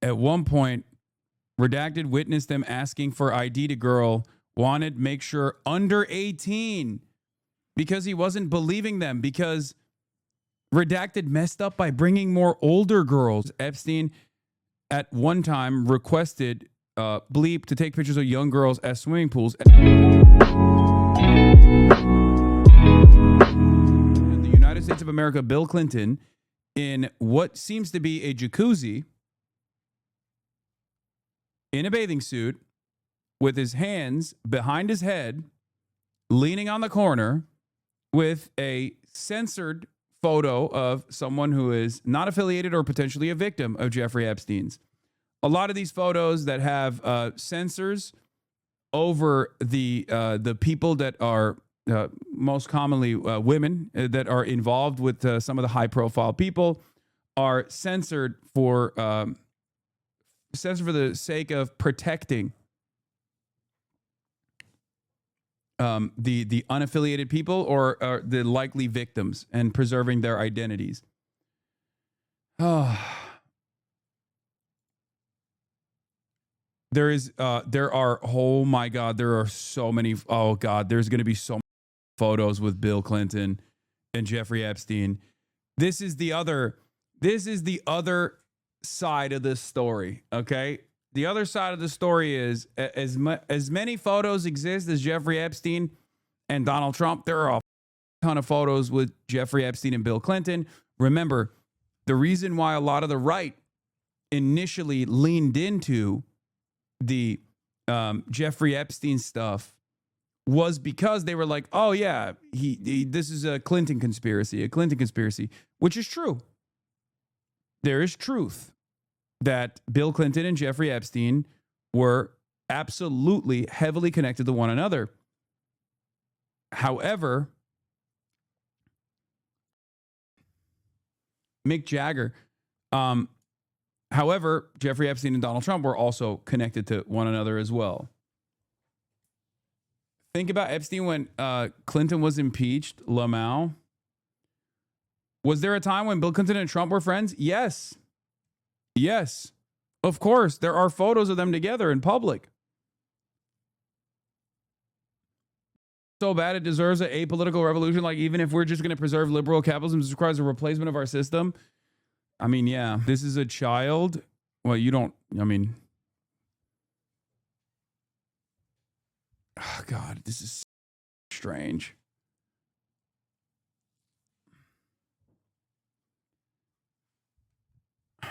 At one point, redacted witnessed them asking for ID to girl, wanted make sure under 18 because he wasn't believing them, because redacted messed up by bringing more older girls. Epstein at one time requested Bleep to take pictures of young girls at swimming pools. The United States of America, Bill Clinton, in what seems to be a jacuzzi, in a bathing suit, with his hands behind his head, leaning on the corner, with a censored photo of someone who is not affiliated or potentially a victim of Jeffrey Epstein's. A lot of these photos that have censors over the people that are most commonly women that are involved with some of the high-profile people are censored for the sake of protecting the unaffiliated people or the likely victims and preserving their identities. Oh. There are, oh my God, there are so many. Oh God, there's going to be so many photos with Bill Clinton and Jeffrey Epstein. This is the other side of this story. Okay. The other side of the story is as many photos exist as Jeffrey Epstein and Donald Trump, there are a ton of photos with Jeffrey Epstein and Bill Clinton. Remember, the reason why a lot of the right initially leaned into the Jeffrey Epstein stuff was because they were like, oh yeah, this is a Clinton conspiracy, which is true. There is truth that Bill Clinton and Jeffrey Epstein were absolutely heavily connected to one another. However, Mick Jagger, however, Jeffrey Epstein and Donald Trump were also connected to one another as well. Think about Epstein when Clinton was impeached, Lamau. Was there a time when Bill Clinton and Trump were friends? Yes. Yes. Of course. There are photos of them together in public. So bad it deserves an apolitical revolution. Like, even if we're just going to preserve liberal capitalism, this requires a replacement of our system. I mean, yeah, this is a child. Well, you don't, I mean, oh God, this is strange.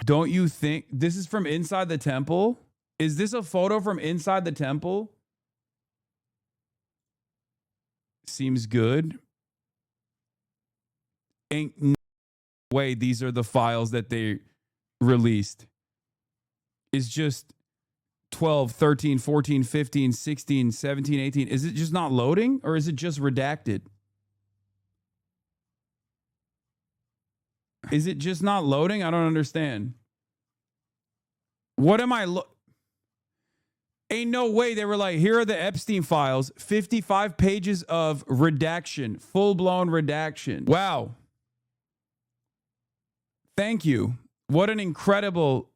Don't you think this is from inside the temple? Is this a photo from inside the temple? Seems good. Ain't no way these are the files that they released. It's just 12, 13, 14, 15, 16, 17, 18. Is it just not loading, or is it just redacted? Is it just not loading? I don't understand. What am I Ain't no way they were like, here are the Epstein files, 55 pages of redaction, full-blown redaction. Wow. Thank you. What an incredible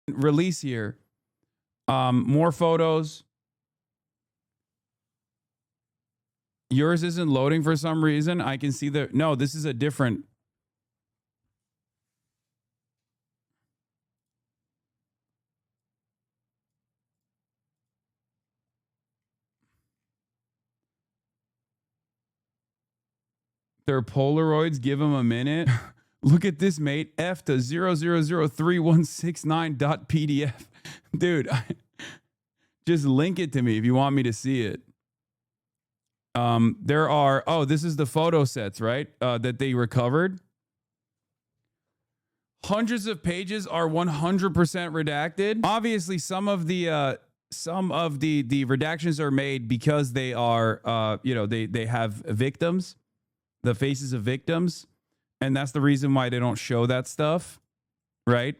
release here. More photos. Yours isn't loading for some reason. I can see that. No, this is a different. They're Polaroids. Give them a minute. Look at this, mate. F to 0003169.pdf. Dude, just link it to me if you want me to see it. There are, this is the photo sets, right? That they recovered. Hundreds of pages are 100% redacted. Obviously, some of the redactions are made because they are, they have victims, the faces of victims. And that's the reason why they don't show that stuff, right?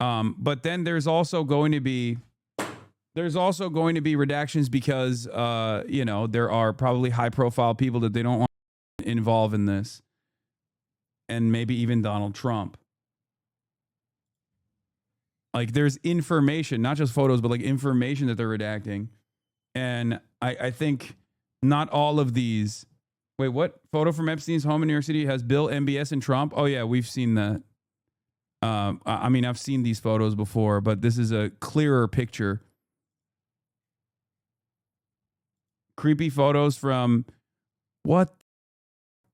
But then there's also going to be redactions because there are probably high profile people that they don't want to involve in this, and maybe even Donald Trump. Like there's information, not just photos, but like information that they're redacting. And I think not all of these. Wait, what photo from Epstein's home in New York City has Bill, MBS, and Trump? Oh yeah, we've seen that. I mean, I've seen these photos before, but this is a clearer picture. Creepy photos from what?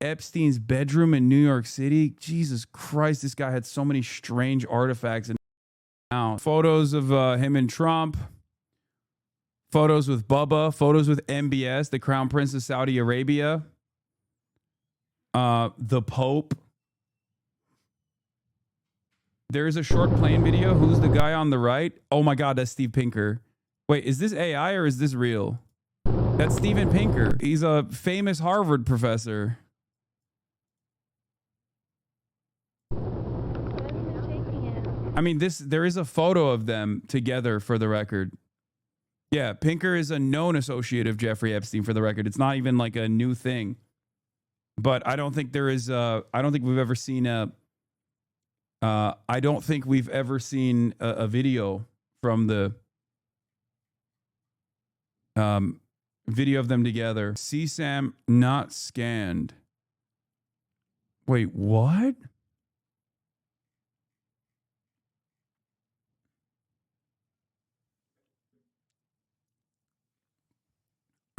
Epstein's bedroom in New York City. Jesus Christ, this guy had so many strange artifacts. And now photos of him and Trump. Photos with Bubba. Photos with MBS, the Crown Prince of Saudi Arabia. The Pope. There's a short plane video. Who's the guy on the right? Oh my God, that's Steve Pinker. Wait, is this AI or is this real? That's Steven Pinker. He's a famous Harvard professor. I mean, there is a photo of them together for the record. Yeah, Pinker is a known associate of Jeffrey Epstein for the record. It's not even like a new thing. But I don't think there is I don't think we've ever seen I don't think we've ever seen a video from the video of them together. CSAM not scanned. Wait, what?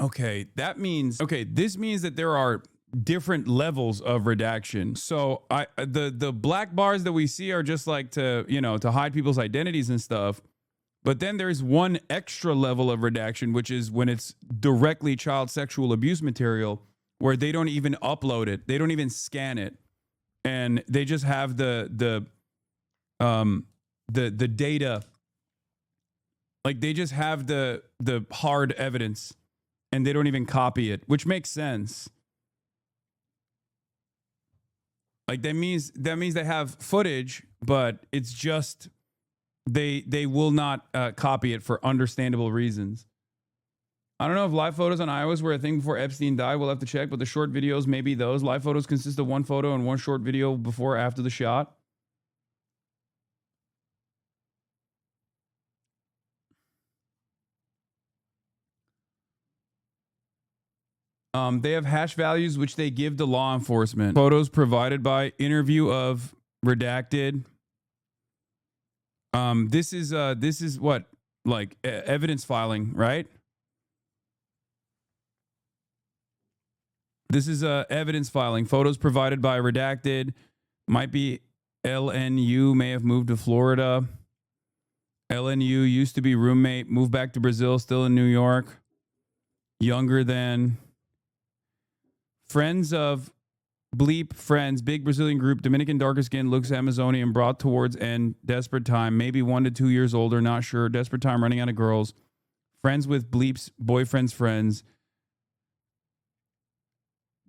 Okay, that means this means that there are different levels of redaction. So the black bars that we see are just like to hide people's identities and stuff. But then there's one extra level of redaction, which is when it's directly child sexual abuse material, where they don't even upload it, they don't even scan it, and they just have the data. Like they just have the hard evidence, and they don't even copy it, which makes sense. Like that means they have footage, but it's just they will not copy it for understandable reasons. I don't know if live photos on iOS were a thing before Epstein died. We'll have to check, but the short videos may be those. Live photos consist of one photo and one short video before or after the shot. They have hash values which they give to law enforcement. Photos provided by interview of redacted. This is what, like evidence filing, right? This is evidence filing. Photos provided by redacted. Might be LNU, may have moved to Florida. LNU used to be roommate, moved back to Brazil, still in New York. Younger than. Friends of Bleep Friends, big Brazilian group, Dominican darker skin, looks Amazonian, brought towards end, desperate time, maybe 1 to 2 years older, not sure, desperate time, running out of girls. Friends with Bleep's boyfriend's friends.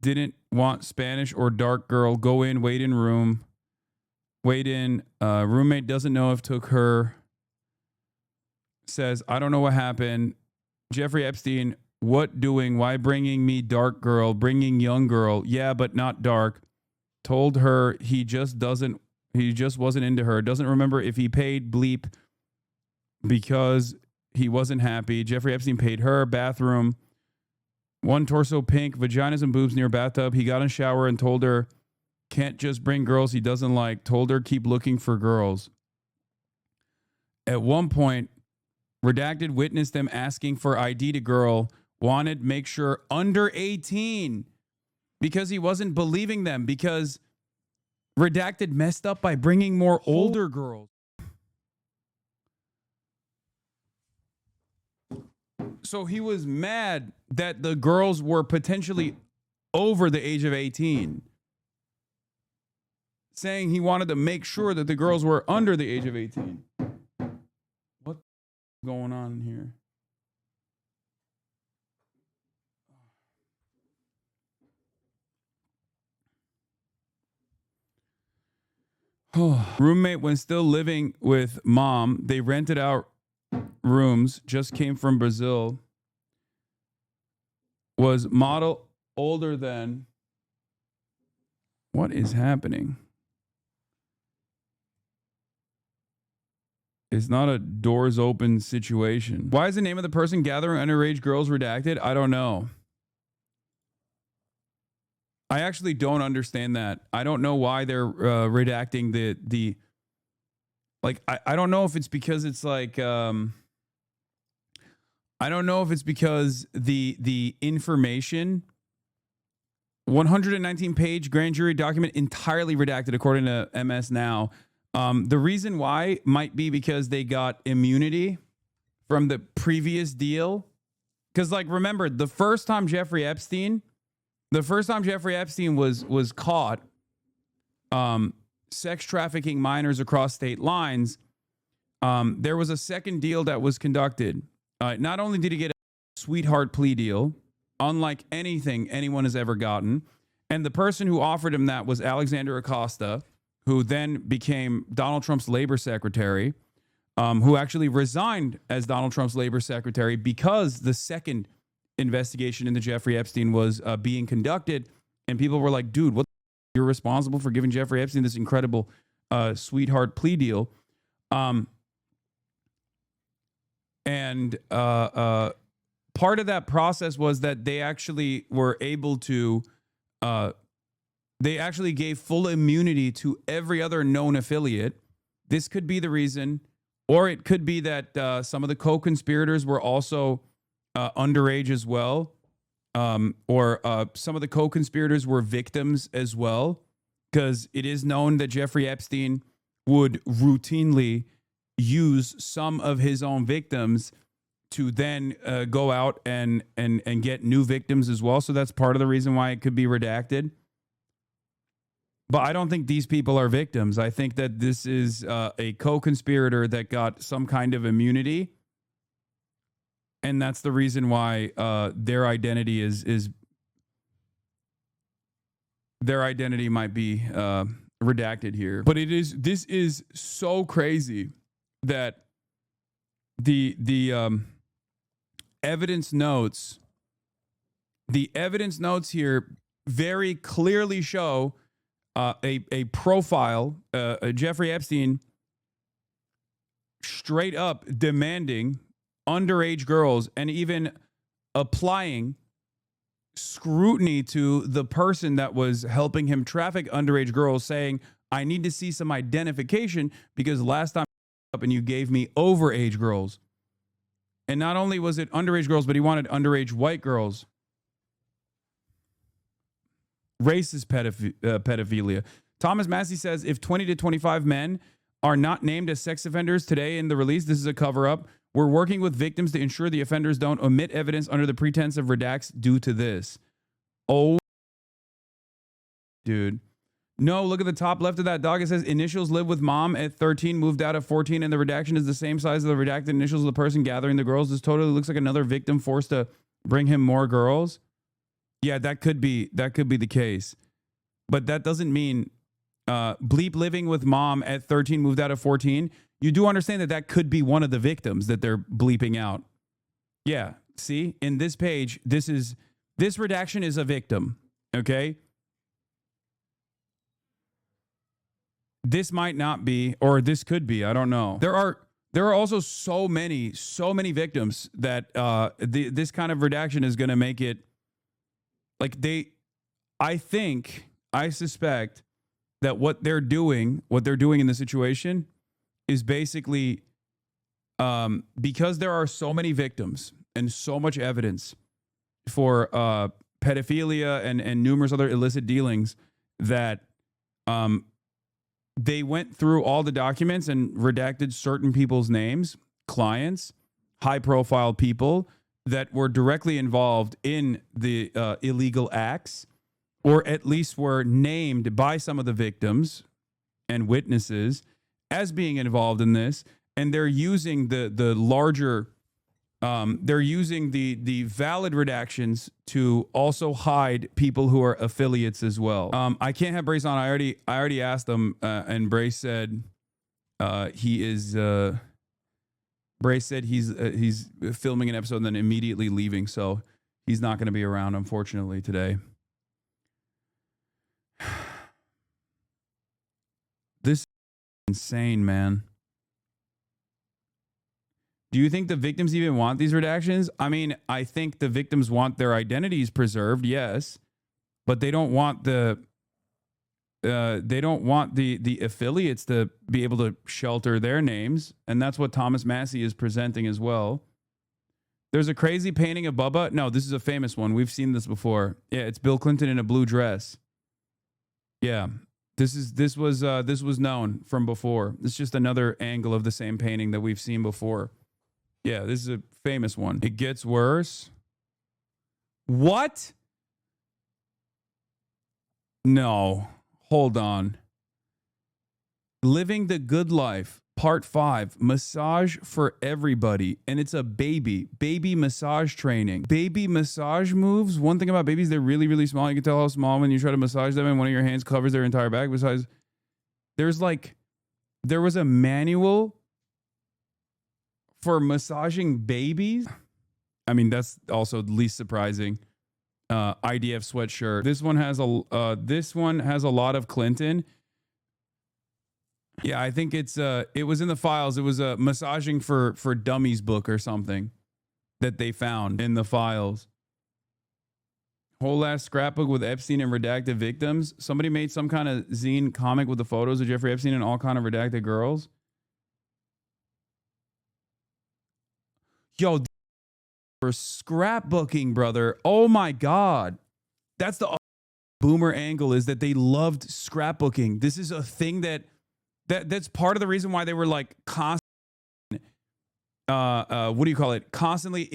Didn't want Spanish or dark girl. Go in, wait in room. Wait in. Roommate doesn't know if took her. Says, I don't know what happened. Jeffrey Epstein, what doing? Why bringing me dark girl? Bringing young girl. Yeah, but not dark. Told her he just wasn't into her. Doesn't remember if he paid Bleep because he wasn't happy. Jeffrey Epstein paid her. Bathroom. One torso pink, vaginas and boobs near bathtub. He got in shower and told her, can't just bring girls he doesn't like. Told her, keep looking for girls. At one point, redacted witnessed them asking for ID to girl. Wanted make sure under 18 because he wasn't believing them, because redacted messed up by bringing more older girls. So he was mad that the girls were potentially over the age of 18, saying he wanted to make sure that the girls were under the age of 18. What's going on here? Roommate, when still living with mom, they rented out rooms, just came from Brazil, was model older than. What is happening? It's not a doors open situation. Why is the name of the person gathering underage girls redacted? I don't know. I actually don't understand that. I don't know why they're redacting the like. I don't know if it's because it's like I don't know if it's because the information 119 page grand jury document entirely redacted according to MS Now. The reason why might be because they got immunity from the previous deal. Because, like, remember, the first time Jeffrey Epstein was caught sex trafficking minors across state lines, there was a second deal that was conducted. Not only did he get a sweetheart plea deal, unlike anything anyone has ever gotten, and the person who offered him that was Alexander Acosta, who then became Donald Trump's labor secretary, who actually resigned as Donald Trump's labor secretary because the second investigation into Jeffrey Epstein was being conducted. And people were like, dude, what? You're responsible for giving Jeffrey Epstein this incredible sweetheart plea deal. And part of that process was that they actually were able to they actually gave full immunity to every other known affiliate. This could be the reason, or it could be that some of the co-conspirators were also underage as well, or some of the co-conspirators were victims as well, because it is known that Jeffrey Epstein would routinely use some of his own victims to then go out and get new victims as well. So that's part of the reason why it could be redacted. But I don't think these people are victims. I think that this is a co-conspirator that got some kind of immunity. And that's the reason why their identity their identity might be redacted here. But this is so crazy that the evidence notes here very clearly show a profile, Jeffrey Epstein straight up demanding underage girls and even applying scrutiny to the person that was helping him traffic underage girls, saying, I need to see some identification because last time up and you gave me overage girls. And not only was it underage girls, but he wanted underage white girls. Racist pedophilia. Thomas Massey says if 20 to 25 men are not named as sex offenders today in the release, this is a cover-up. We're working with victims to ensure the offenders don't omit evidence under the pretense of redacts due to this. Oh, dude. No, look at the top left of that dog. It says initials live with mom at 13, moved out at 14, and the redaction is the same size of the redacted initials of the person gathering the girls. This totally looks like another victim forced to bring him more girls. Yeah, that could be the case. But that doesn't mean bleep living with mom at 13, moved out at 14. You do understand that could be one of the victims that they're bleeping out. Yeah, see, in this page, this redaction is a victim, okay? This might not be, or this could be, I don't know. There are also so many victims that this kind of redaction is going to make it like I suspect that what they're doing in the situation is basically because there are so many victims and so much evidence for pedophilia and numerous other illicit dealings that they went through all the documents and redacted certain people's names, clients, high-profile people that were directly involved in the illegal acts, or at least were named by some of the victims and witnesses as being involved in this, and they're using the larger, they're using the valid redactions to also hide people who are affiliates as well. I can't have Brace on. I already asked them, and Brace said he is. Brace said he's filming an episode and then immediately leaving, so he's not going to be around, unfortunately, today. This is insane, man. Do you think the victims even want these redactions? I mean, I think the victims want their identities preserved, yes, but they don't want the affiliates to be able to shelter their names, and that's what Thomas Massey is presenting as well. There's a crazy painting of Bubba. No, this is a famous one. We've seen this before. Yeah, it's Bill Clinton in a blue dress. Yeah, this was known from before. It's just another angle of the same painting that we've seen before. Yeah, this is a famous one. It gets worse. What? No, hold on. Living the Good Life, Part 5, massage for everybody. And it's a baby massage training. Baby massage moves. One thing about babies, they're really, really small. You can tell how small when you try to massage them and one of your hands covers their entire back. Besides, there was a manual for massaging babies. I mean, that's also the least surprising. IDF sweatshirt. This one has a lot of Clinton. Yeah, I think it was in the files. It was a massaging for dummies book or something that they found in the files. Whole ass scrapbook with Epstein and redacted victims. Somebody made some kind of zine comic with the photos of Jeffrey Epstein and all kind of redacted girls. Yo, for scrapbooking, brother. Oh my God. That's the boomer angle, is that they loved scrapbooking. This is a thing that's part of the reason why they were like constantly, what do you call it? Constantly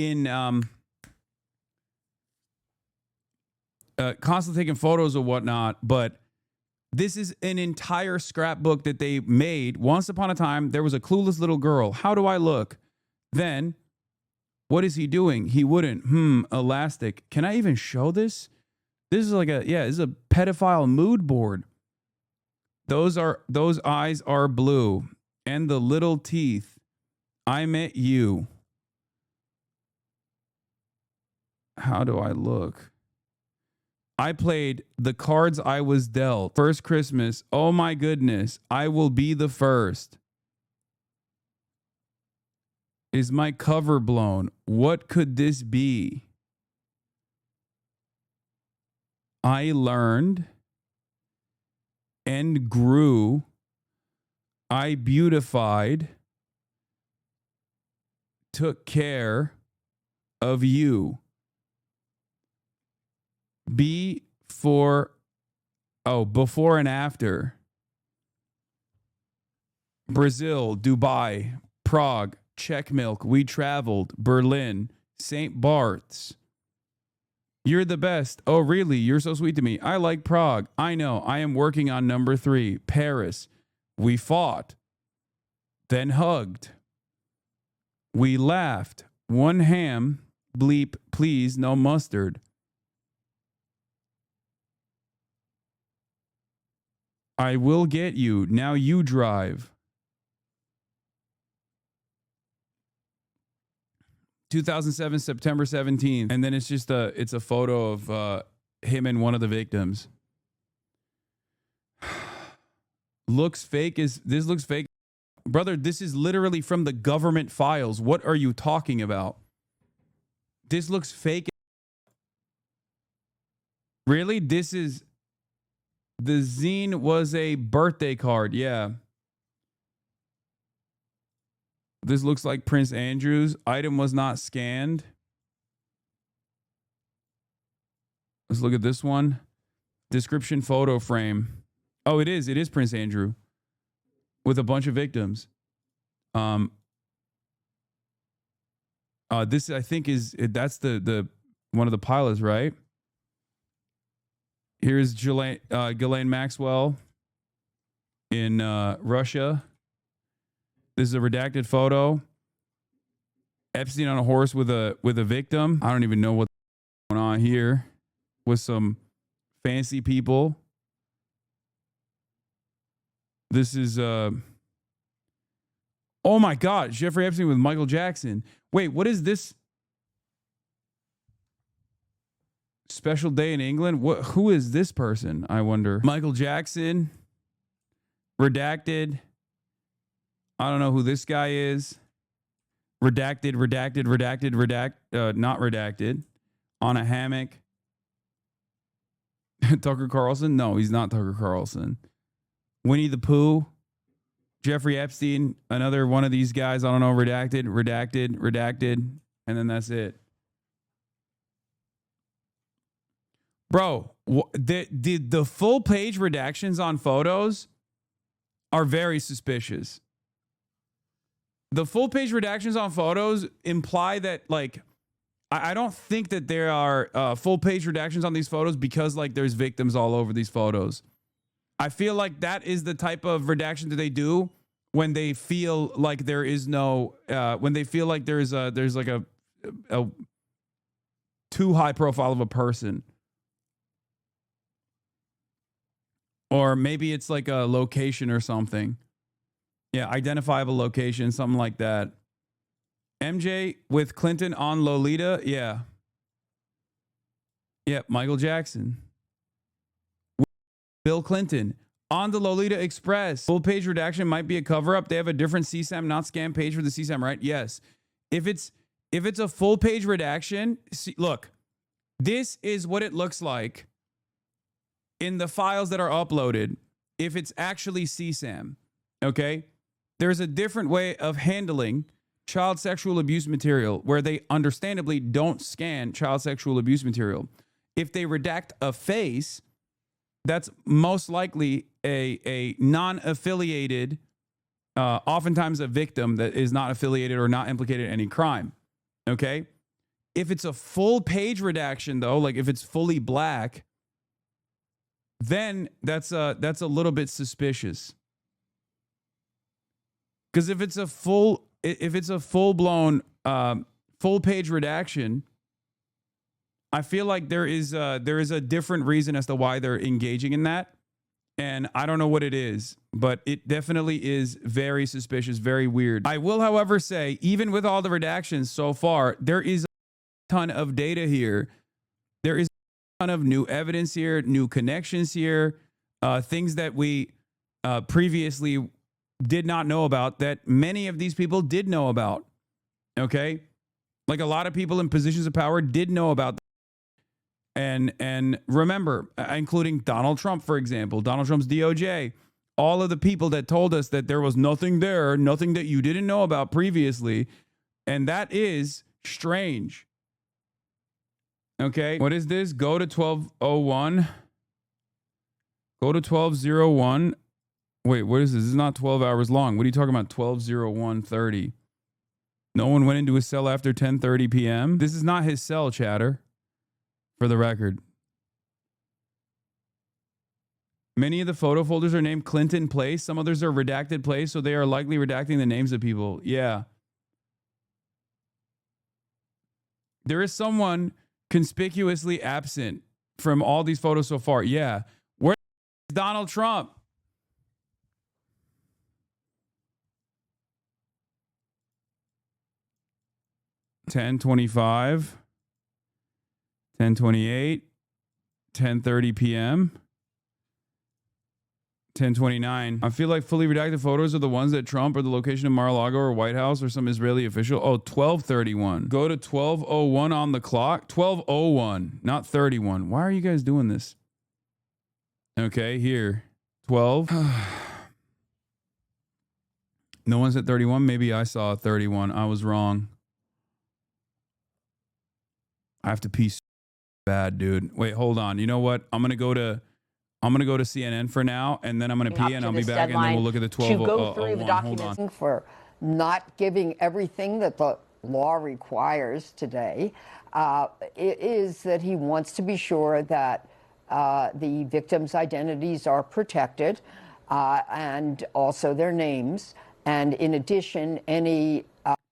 taking photos or whatnot. But this is an entire scrapbook that they made. Once upon a time, there was a clueless little girl. How do I look? Then, what is he doing? He wouldn't. Elastic. Can I even show this? This is this is a pedophile mood board. Those eyes are blue. And the little teeth. I met you. How do I look? I played the cards I was dealt. First Christmas. Oh my goodness. I will be the first. Is my cover blown? What could this be? I learned and grew. I beautified. Took care of you. Before and after. Brazil, Dubai, Prague, Czech Milk, we traveled, Berlin, St. Bart's. You're the best. Oh, really? You're so sweet to me. I like Prague. I know. I am working on number 3. Paris. We fought. Then hugged. We laughed. One ham. Bleep, please, no mustard. I will get you. Now you drive. 2007, September 17th. And then it's just it's a photo of him and one of the victims. Looks fake. This looks fake. Brother, this is literally from the government files. What are you talking about? This looks fake. Really? This is... The zine was a birthday card. Yeah. This looks like Prince Andrew's. Item was not scanned. Let's look at this one. Description photo frame. Oh, it is. It is Prince Andrew with a bunch of victims. This I think that's the one of the pilots, right? Here's Ghislaine Maxwell in Russia. This is a redacted photo. Epstein on a horse with a victim. I don't even know what's going on here with some fancy people. This is oh my God, Jeffrey Epstein with Michael Jackson. Wait, what is this? Special day in England? Who is this person? I wonder. Michael Jackson. Redacted. I don't know who this guy is. not redacted. On a hammock. Tucker Carlson? No, he's not Tucker Carlson. Winnie the Pooh. Jeffrey Epstein. Another one of these guys. I don't know. Redacted. And then that's it. Bro, the full page redactions on photos are very suspicious. The full page redactions on photos imply that, like, I don't think that there are full page redactions on these photos because, like, there's victims all over these photos. I feel like that is the type of redaction that they do when they feel like there is no, when they feel like there's like a too high profile of a person. Or maybe it's like a location or something. Yeah, identifiable location, something like that. MJ with Clinton on Lolita. Yeah. Yeah, Michael Jackson. Bill Clinton on the Lolita Express. Full page redaction might be a cover up. They have a different CSAM, not scam page for the CSAM, right? Yes. If it's a full page redaction, see, look, this is what it looks like in the files that are uploaded. If it's actually CSAM, okay? There's a different way of handling child sexual abuse material where they understandably don't scan child sexual abuse material. If they redact a face, that's most likely a non-affiliated, oftentimes a victim that is not affiliated or not implicated in any crime, okay? If it's a full page redaction, though, like if it's fully black, then that's a little bit suspicious. Because if it's a full-blown full page redaction, I feel like there is a different reason as to why they're engaging in that. And I don't know what it is, but it definitely is very suspicious, very weird. I will, however, say, even with all the redactions so far, there is a ton of data here. There is a ton of new evidence here, new connections here, things that we previously did not know about that many of these people did know about. Okay? Like a lot of people in positions of power did know about that. And remember, including Donald Trump, for example, Donald Trump's DOJ, all of the people that told us that there was nothing there, nothing that you didn't know about previously. And that is strange. Okay. What is this? Go to 1201. Go to 1201. Wait, what is this? This is not 12 hours long. What are you talking about? 1201:30. No one went into his cell after 10:30 p.m. This is not his cell, chatter. For the record. Many of the photo folders are named Clinton Place. Some others are redacted place, so they are likely redacting the names of people. Yeah. There is someone conspicuously absent from all these photos so far. Yeah. Where is Donald Trump? $10:25. 10:28, 10:30 p.m., 10:29. I feel like fully redacted photos are the ones that Trump or the location of Mar-a-Lago or White House or some Israeli official. Oh, 12:31. Go to 12:01 on the clock. 12:01, not 31. Why are you guys doing this? Okay, here. 12. No one's at 31. Maybe I saw 31. I was wrong. I have to pee bad, dude. Wait, hold on. You know what? I'm gonna go to CNN for now, and then I'm gonna pee, and I'll be back, and then we'll look at the 12. To go through the documents for not giving everything that the law requires today, is that he wants to be sure that the victims' identities are protected, and also their names, and in addition, any.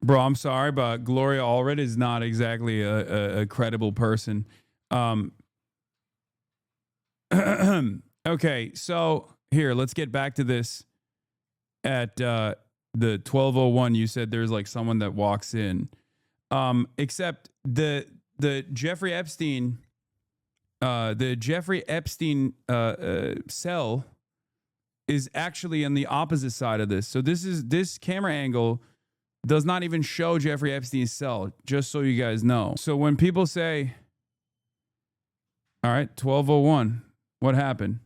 Bro, I'm sorry, but Gloria Allred is not exactly a credible person. Okay, so here, let's get back to this. At the 12:01, you said there's like someone that walks in. Except the Jeffrey Epstein, cell is actually on the opposite side of this. So this camera angle does not even show Jeffrey Epstein's cell, just so you guys know. So when people say, all right, 1201, what happened?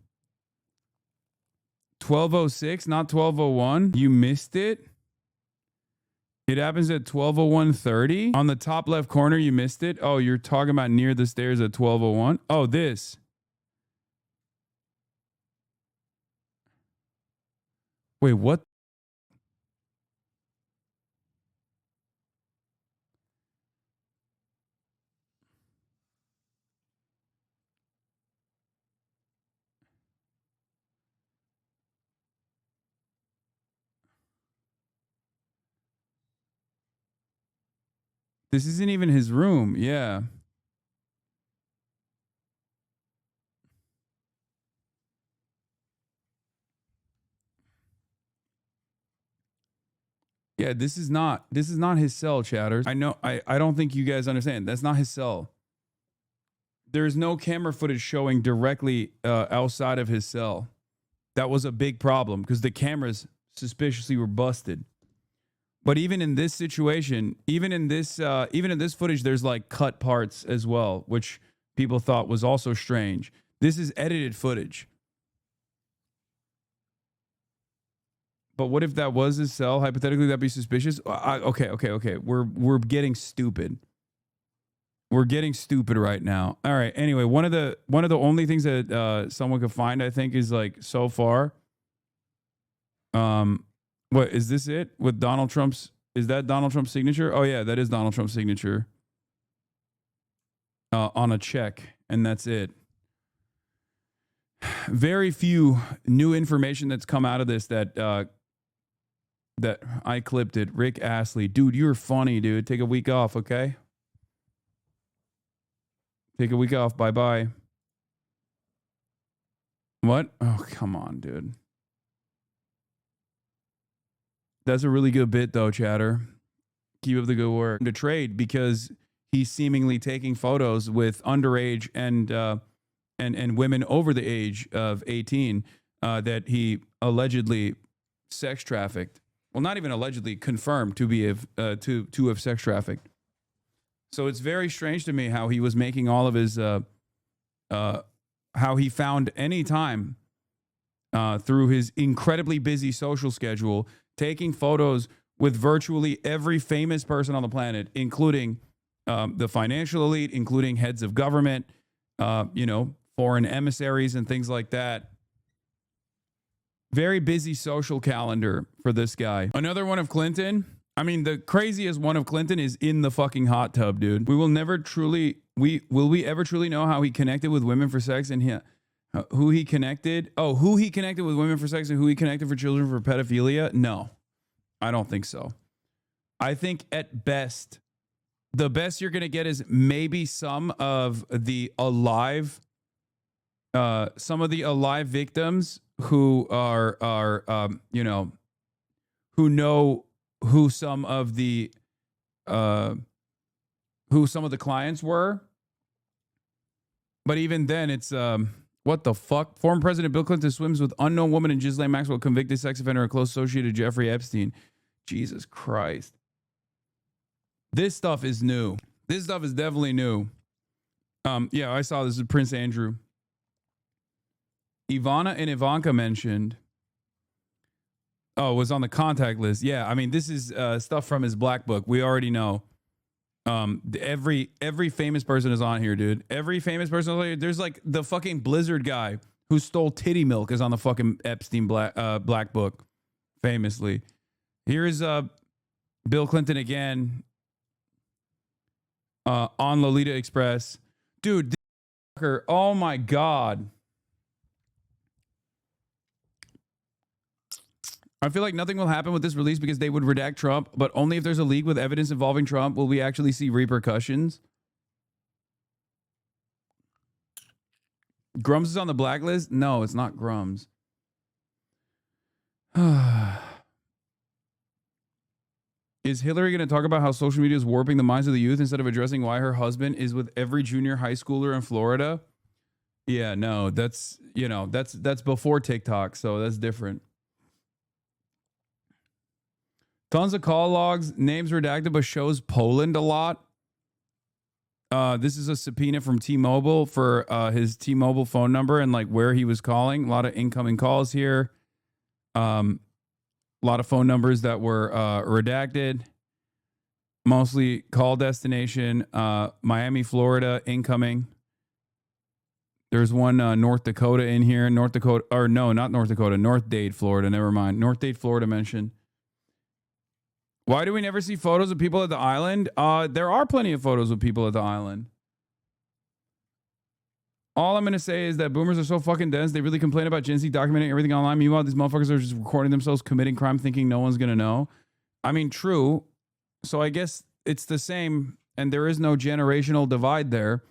1206, not 1201? You missed it? It happens at 1201:30. On the top left corner, you missed it. Oh, you're talking about near the stairs at 1201? Oh, this. Wait, what? This isn't even his room. Yeah. Yeah, this is not his cell, chatters. I know I don't think you guys understand. That's not his cell. There's no camera footage showing directly outside of his cell. That was a big problem because the cameras suspiciously were busted. But even in this situation, even in this footage, there's like cut parts as well, which people thought was also strange. This is edited footage. But what if that was his cell? Hypothetically, that'd be suspicious. Okay. We're getting stupid. We're getting stupid right now. All right. Anyway, one of the only things that someone could find, I think, is like so far. What is this? It with Donald Trump's? Is that Donald Trump's signature? Oh yeah, that is Donald Trump's signature on a check, and that's it. Very few new information that's come out of this that I clipped it. Rick Astley, dude, you're funny, dude. Take a week off, okay? Take a week off. Bye bye. What? Oh, come on, dude. That's a really good bit, though, chatter. Keep up the good work. To trade because he's seemingly taking photos with underage and women over the age of 18 that he allegedly sex trafficked. Well, not even allegedly, confirmed to have sex trafficked. So it's very strange to me how he was making all of his how he found any time through his incredibly busy social schedule, taking photos with virtually every famous person on the planet, including the financial elite, including heads of government, foreign emissaries and things like that. Very busy social calendar for this guy. Another one of Clinton. I mean, the craziest one of Clinton is in the fucking hot tub, dude. Will we ever truly know how he connected with women for sex and who he connected with women for sex and who he connected for children for pedophilia? No, I don't think so. I think at best, the best you're going to get is maybe some of the alive victims who who know who some of the clients were. But even then, it's what the fuck? Former President Bill Clinton swims with unknown woman and Ghislaine Maxwell, convicted sex offender and close associate of Jeffrey Epstein. Jesus Christ. This stuff is new. This stuff is definitely new. Yeah, I saw this is Prince Andrew. Ivana and Ivanka mentioned. Oh, it was on the contact list. Yeah, I mean, this is stuff from his black book. We already know. Every famous person is on here, dude. Every famous person is on here. There's like the fucking Blizzard guy who stole titty milk is on the fucking Epstein black book, famously. Here's Bill Clinton again on Lolita Express. Dude, this fucker, oh my God. I feel like nothing will happen with this release because they would redact Trump, but only if there's a leak with evidence involving Trump will we actually see repercussions. Grums is on the blacklist? No, it's not Grums. Is Hillary going to talk about how social media is warping the minds of the youth instead of addressing why her husband is with every junior high schooler in Florida? Yeah, no, that's before TikTok, so that's different. Tons of call logs, names redacted, but shows Poland a lot. This is a subpoena from T-Mobile for his T-Mobile phone number and like where he was calling. A lot of incoming calls here. A lot of phone numbers that were redacted. Mostly call destination, Miami, Florida, incoming. There's one North Dakota in here. North Dakota, or no, not North Dakota. North Dade, Florida. Never mind. North Dade, Florida mentioned. Why do we never see photos of people at the island? There are plenty of photos of people at the island. All I'm going to say is that boomers are so fucking dense. They really complain about Gen Z documenting everything online. Meanwhile, these motherfuckers are just recording themselves committing crime thinking no one's going to know. I mean, true. So I guess it's the same, and there is no generational divide there.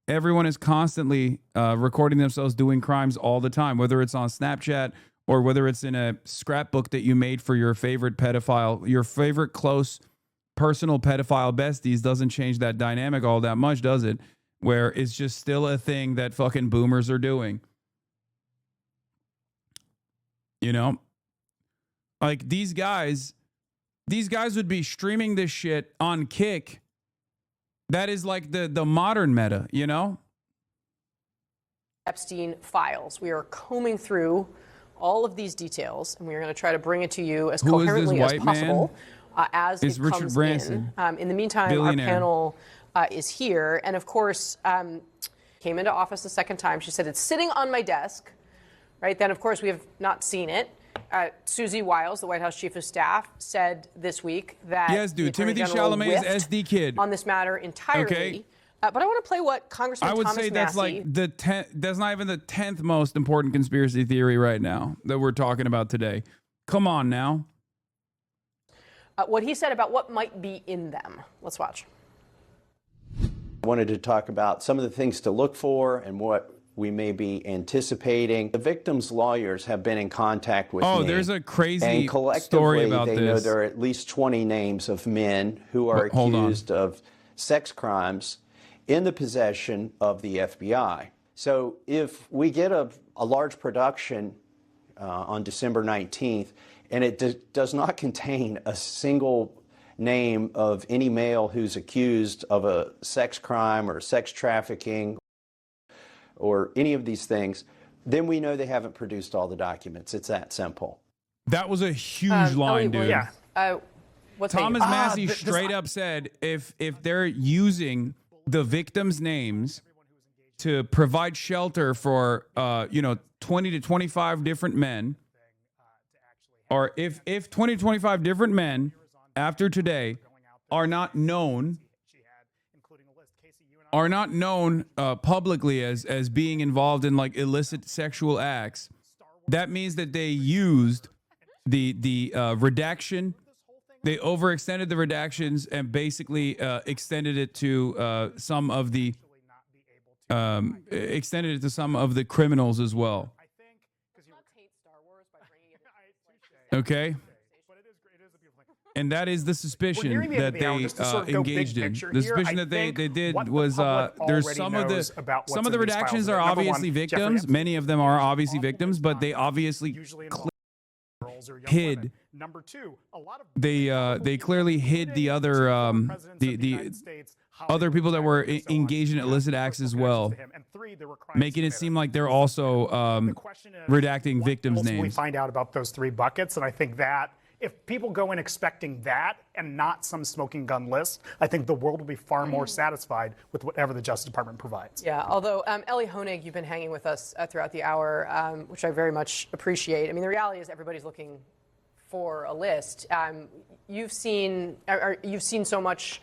Everyone is constantly recording themselves doing crimes all the time, whether it's on Snapchat or whether it's in a scrapbook that you made for your favorite pedophile, your favorite close personal pedophile besties. Doesn't change that dynamic all that much, does it? Where it's just still a thing that fucking boomers are doing. You know? Like these guys would be streaming this shit on Kick. That is like the modern meta, you know? Epstein files. We are combing through all of these details, and we are going to try to bring it to you as coherently as possible as it Richard comes Branson. in the meantime, Billionaire. our panel is here, and of course, came into office the second time. She said, it's sitting on my desk, right? Then, of course, we have not seen it. Susie Wiles, the White House chief of staff, said this week that yes, dude, the Attorney Timothy General Chalamet's SD kid on this matter entirely. Okay. But I want to play what Congressman I would Thomas say that's Massey, like that's not even the 10th most important conspiracy theory right now that we're talking about today. Come on now. What he said about what might be in them. Let's watch. I wanted to talk about some of the things to look for and what we may be anticipating. The victims' lawyers have been in contact with me. Oh, there's a crazy and collectively, story about they this. know there are at least 20 names of men who are accused of sex crimes in the possession of the FBI. So if we get a large production on December 19th, and it does not contain a single name of any male who's accused of a sex crime or sex trafficking or any of these things, then we know they haven't produced all the documents. It's that simple. That was a huge line, dude. Yeah. Thomas Massey straight up said if they're using the victims' names to provide shelter for 20 to 25 different men, or if 20 to 25 different men after today are not known publicly as being involved in like illicit sexual acts, that means that they used the redaction. They overextended the redactions and basically extended it to some of the criminals as well. Okay. And that is the suspicion that they engaged in. The suspicion that they did was there's some of the redactions are obviously victims. Many of them are obviously victims, but they obviously hid. Number two, a lot of they clearly hid the other other people that were engaged in illicit acts as well, making it seem like they're also redacting victims' names. We find out about those three buckets, and I think that if people go in expecting that and not some smoking gun list, I think the world will be far more satisfied with whatever the Justice Department provides. Yeah, although, Ellie Honig, you've been hanging with us throughout the hour, which I very much appreciate. I mean, the reality is everybody's looking for a list. You've seen so much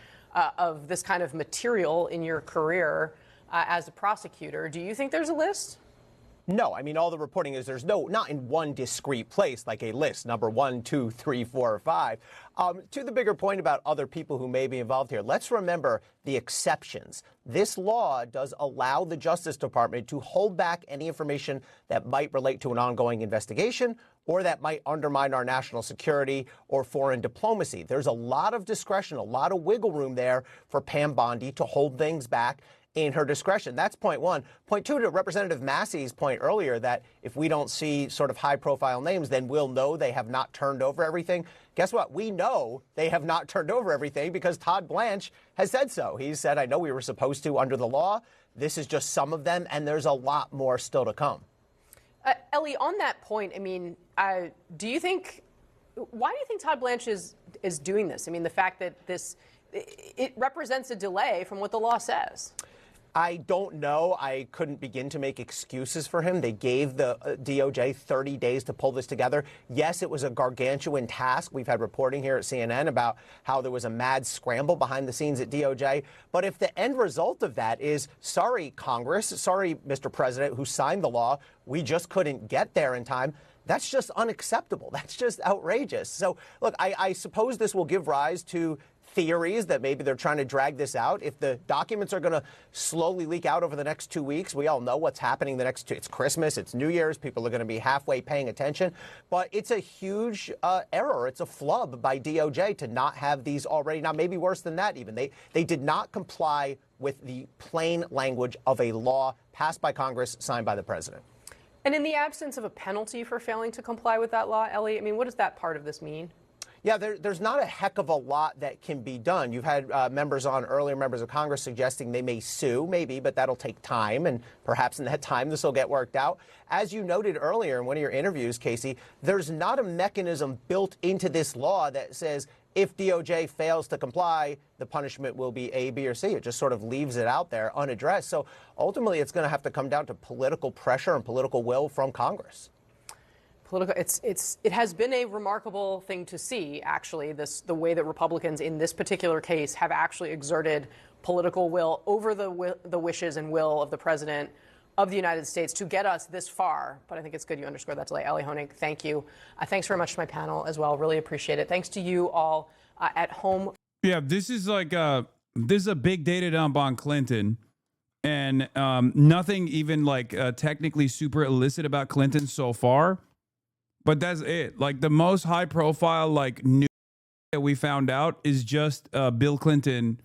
of this kind of material in your career as a prosecutor. Do you think there's a list? No, I mean, all the reporting is there's not in one discrete place, like a list, number 1, 2, 3, 4, or 5. To the bigger point about other people who may be involved here, let's remember the exceptions. This law does allow the Justice Department to hold back any information that might relate to an ongoing investigation or that might undermine our national security or foreign diplomacy. There's a lot of discretion, a lot of wiggle room there for Pam Bondi to hold things back in her discretion. That's point one. Point two, to Representative Massey's point earlier, that if we don't see sort of high-profile names, then we'll know they have not turned over everything. Guess what? We know they have not turned over everything because Todd Blanche has said so. He said, I know we were supposed to under the law. This is just some of them, and there's a lot more still to come. Ellie, on that point, I mean, why do you think Todd Blanche is doing this? I mean, the fact that it represents a delay from what the law says. I don't know. I couldn't begin to make excuses for him. They gave the DOJ 30 days to pull this together. Yes, it was a gargantuan task. We've had reporting here at CNN about how there was a mad scramble behind the scenes at DOJ. But if the end result of that is, sorry, Congress, sorry, Mr. President, who signed the law, we just couldn't get there in time, that's just unacceptable. That's just outrageous. So, look, I suppose this will give rise to theories that maybe they're trying to drag this out. If the documents are going to slowly leak out over the next 2 weeks, we all know what's happening the next two. It's Christmas, it's New Year's, people are going to be halfway paying attention. But it's a huge error. It's a flub by DOJ to not have these already. Now, maybe worse than that even. They did not comply with the plain language of a law passed by Congress, signed by the president. And in the absence of a penalty for failing to comply with that law, Ellie, I mean, what does that part of this mean? Yeah, there's not a heck of a lot that can be done. You've had earlier members of Congress suggesting they may sue, maybe, but that'll take time, and perhaps in that time this will get worked out. As you noted earlier in one of your interviews, Casey, there's not a mechanism built into this law that says if DOJ fails to comply, the punishment will be A, B, or C. It just sort of leaves it out there unaddressed. So ultimately, it's going to have to come down to political pressure and political will from Congress. It has been a remarkable thing to see, actually, the way that Republicans in this particular case have actually exerted political will over the wishes and will of the president of the United States to get us this far. But I think it's good you underscore that delay. Ellie Honig, thank you. Thanks very much to my panel as well. Really appreciate it. Thanks to you all at home. Yeah, this is a big data dump on Clinton. And nothing even technically super illicit about Clinton so far. But that's it. Like the most high profile news that we found out is just Bill Clinton.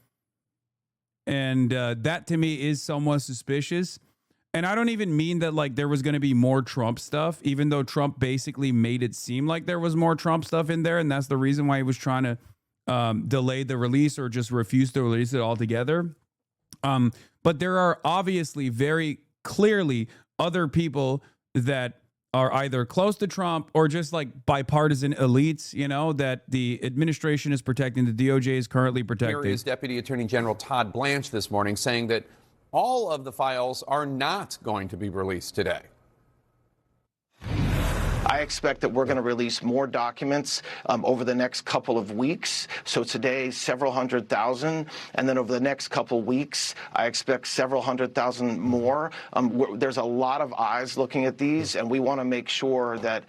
And that to me is somewhat suspicious. And I don't even mean that there was going to be more Trump stuff, even though Trump basically made it seem like there was more Trump stuff in there. And that's the reason why he was trying to delay the release or just refuse to release it altogether. But there are obviously very clearly other people that are either close to Trump or just bipartisan elites, that the administration is protecting, the DOJ is currently protecting. Here is Deputy Attorney General Todd Blanche this morning saying that all of the files are not going to be released today. I expect that we're going to release more documents over the next couple of weeks. So today, several 100,000. And then over the next couple of weeks, I expect several 100,000 more. There's a lot of eyes looking at these, and we want to make sure that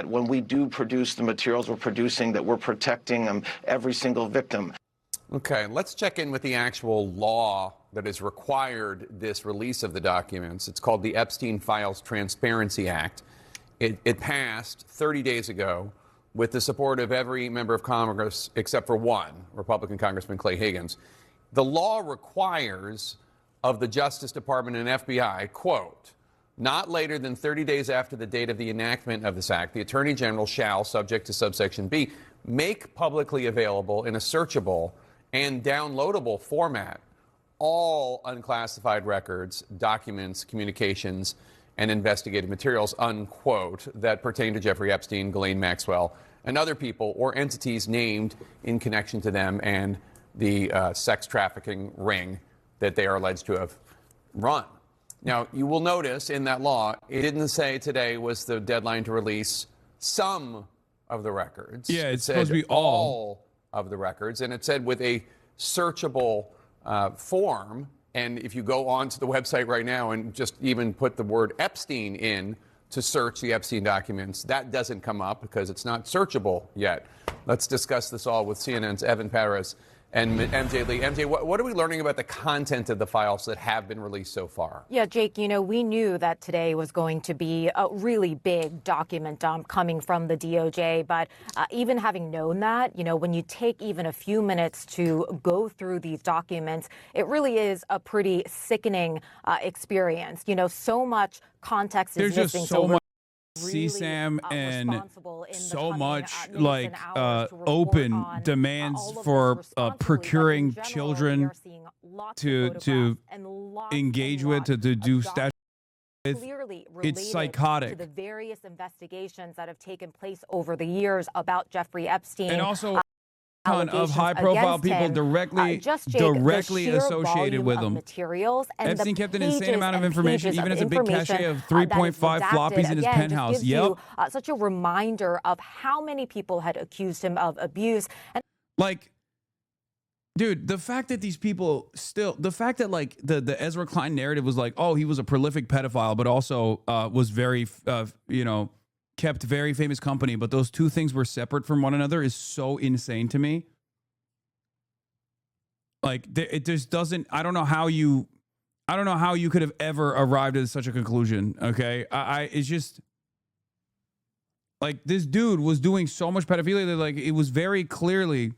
when we do produce the materials we're producing, that we're protecting every single victim. Okay, let's check in with the actual law that has required this release of the documents. It's called the Epstein Files Transparency Act. It passed 30 days ago with the support of every member of Congress except for one, Republican Congressman Clay Higgins. The law requires of the Justice Department and FBI, quote, not later than 30 days after the date of the enactment of this act, the Attorney General shall, subject to subsection B, make publicly available in a searchable and downloadable format all unclassified records, documents, communications, and investigative materials, unquote, that pertain to Jeffrey Epstein, Ghislaine Maxwell, and other people or entities named in connection to them and the sex trafficking ring that they are alleged to have run. Now, you will notice in that law, it didn't say today was the deadline to release some of the records. Yeah, it's supposed to be all of the records, and it said with a searchable form. And if you go onto the website right now and just even put the word Epstein in to search the Epstein documents, that doesn't come up because it's not searchable yet. Let's discuss this all with CNN's Evan Perez. and MJ Lee. MJ, what are we learning about the content of the files that have been released so far? Yeah, Jake, you know, we knew that today was going to be a really big document dump coming from the DOJ. But even having known that, you know, when you take even a few minutes to go through these documents, it really is a pretty sickening experience. You know, so much context is There's missing. just so much really, CSAM and so much like open open demands for procuring children to engage with, to do statute. It's psychotic. To the various investigations that have taken place over the years about Jeffrey Epstein. And also of high-profile people directly associated with them. Materials and Epstein kept an insane amount of information, even as a big cache of 3.5 floppies in his penthouse. Yep. Such a reminder of how many people had accused him of abuse. And like, dude, the fact that these people still, the fact that like the Ezra Klein narrative was like, oh, he was a prolific pedophile, but also was very, you know, kept very famous company, but those two things were separate from one another is so insane to me. Like, it just doesn't, I don't know how you could have ever arrived at such a conclusion. Okay. It's just like, this dude was doing so much pedophilia that like, it was very clearly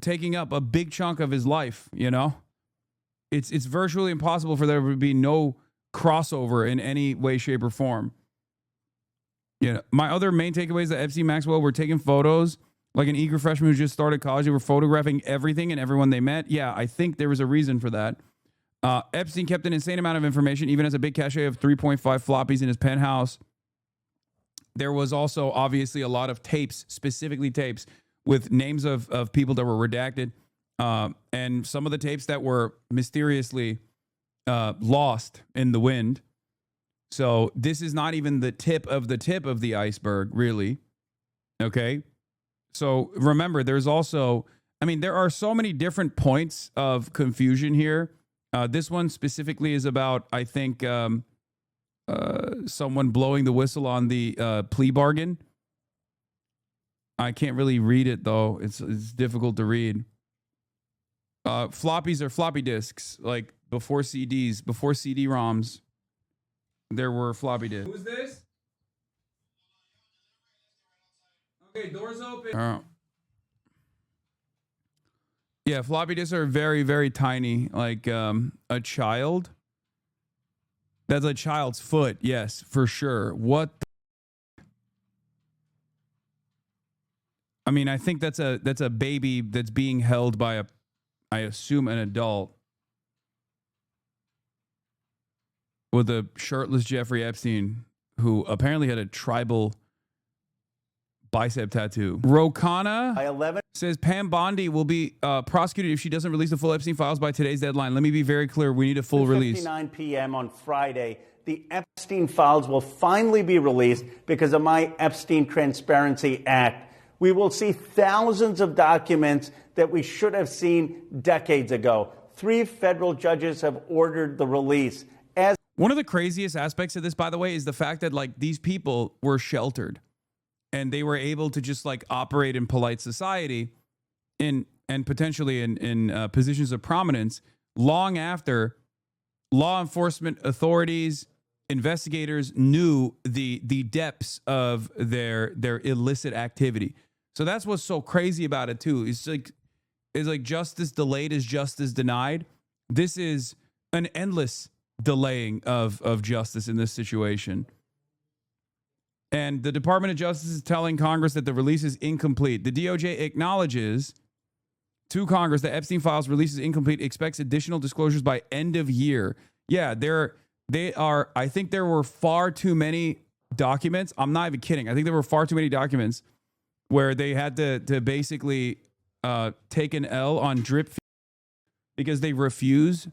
taking up a big chunk of his life. You know, it's virtually impossible for there to be no crossover in any way, shape, or form. Yeah, my other main takeaway is that Epstein Maxwell were taking photos like an eager freshman who just started college. They were photographing everything and everyone they met. Yeah, I think there was a reason for that. Epstein kept an insane amount of information, even as a big cache of 3.5 floppies in his penthouse. There was also obviously a lot of tapes, specifically tapes with names of people that were redacted, and some of the tapes that were mysteriously lost in the wind. So this is not even the tip of the iceberg, really. Okay. So remember, there's also, I mean, there are so many different points of confusion here. This one specifically is about, I think, someone blowing the whistle on the plea bargain. I can't really read it though. It's difficult to read. Floppies are floppy disks, like before CDs, before CD-ROMs. There were floppy disks. Who's this? Okay, doors open. Yeah, floppy disks are very, very tiny. Like a child. That's a child's foot. Yes, for sure. What? I mean, I think that's a baby that's being held by I assume an adult. With a shirtless Jeffrey Epstein, who apparently had a tribal bicep tattoo. Rokana says Pam Bondi will be prosecuted if she doesn't release the full Epstein files by today's deadline. Let me be very clear. We need a full release. 9 p.m. on Friday, the Epstein files will finally be released because of my Epstein Transparency Act. We will see thousands of documents that we should have seen decades ago. 3 federal judges have ordered the release. One of the craziest aspects of this, by the way, is the fact that like these people were sheltered and they were able to just like operate in polite society and potentially in positions of prominence long after law enforcement authorities, investigators knew the depths of their illicit activity. So that's what's so crazy about it too. It's like justice delayed is justice denied. This is an endless delaying of justice in this situation. And the Department of Justice is telling Congress that the release is incomplete. The DOJ acknowledges to Congress that Epstein files release is incomplete, expects additional disclosures by end of year. Yeah, they are. I think there were far too many documents. I'm not even kidding. I think there were far too many documents where they had to basically take an L on drip because they refuse.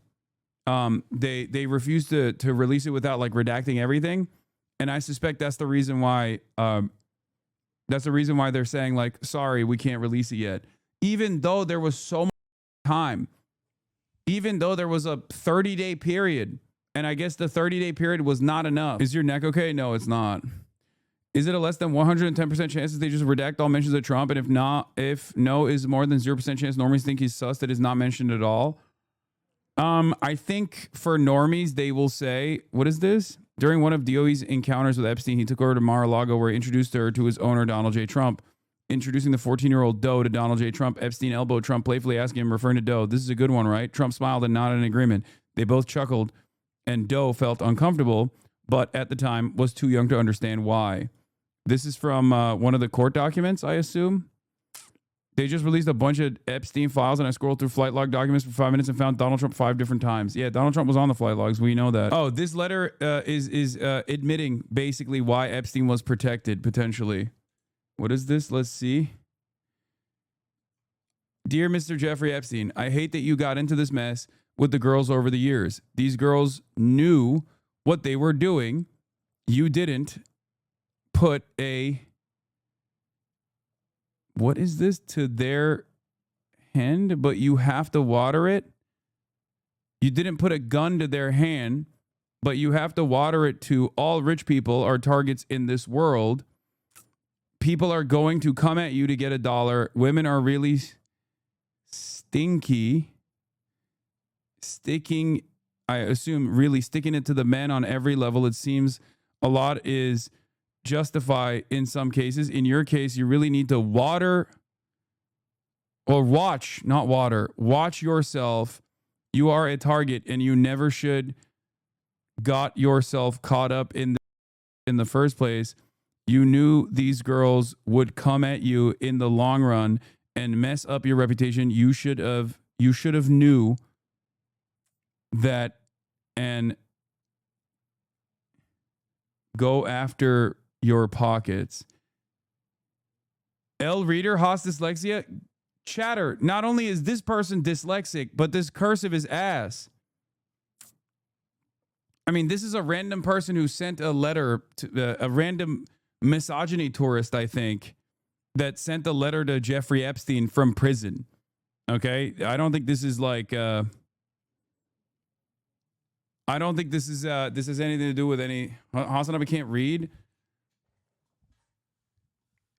They refuse to release it without like redacting everything, and I suspect that's the reason why. That's the reason why they're saying like, sorry, we can't release it yet, even though there was so much time, even though there was a 30-day period, and I guess the 30-day period was not enough. Is your neck okay? No, it's not. Is it a less than 110% chance that they just redact all mentions of Trump? And if no is more than 0% chance, normies think he's sus that is not mentioned at all? I think for normies, they will say, what is this? During one of DOE's encounters with Epstein, he took her to Mar-a-Lago where he introduced her to his owner, Donald J. Trump. Introducing the 14-year-old Doe to Donald J. Trump, Epstein elbowed Trump, playfully asking him, referring to Doe, this is a good one, right? Trump smiled and nodded in agreement. They both chuckled, and Doe felt uncomfortable, but at the time was too young to understand why. This is from one of the court documents, I assume. They just released a bunch of Epstein files, and I scrolled through flight log documents for 5 minutes and found Donald Trump 5 different times. Yeah, Donald Trump was on the flight logs. We know that. Oh, this letter is admitting basically why Epstein was protected, potentially. What is this? Let's see. Dear Mr. Jeffrey Epstein, I hate that you got into this mess with the girls over the years. These girls knew what they were doing. You didn't put a... What is this? To their hand, but you have to water it? You didn't put a gun to their hand, but you have to water it to all rich people are targets in this world. People are going to come at you to get $1. Women are really stinking, I assume, really sticking it to the men on every level. It seems a lot is justified in some cases. In your case, you really need to watch yourself. You are a target and you never should got yourself caught up in the first place. You knew these girls would come at you in the long run and mess up your reputation. You should have knew that and go after your pockets. L. Reader, Haas dyslexia. Chatter. Not only is this person dyslexic, but this cursive is ass. I mean, this is a random person who sent a letter to a random misogyny tourist, I think, that sent a letter to Jeffrey Epstein from prison. Okay? I don't think this is like I don't think this has anything to do with any... HasanAbi can't read?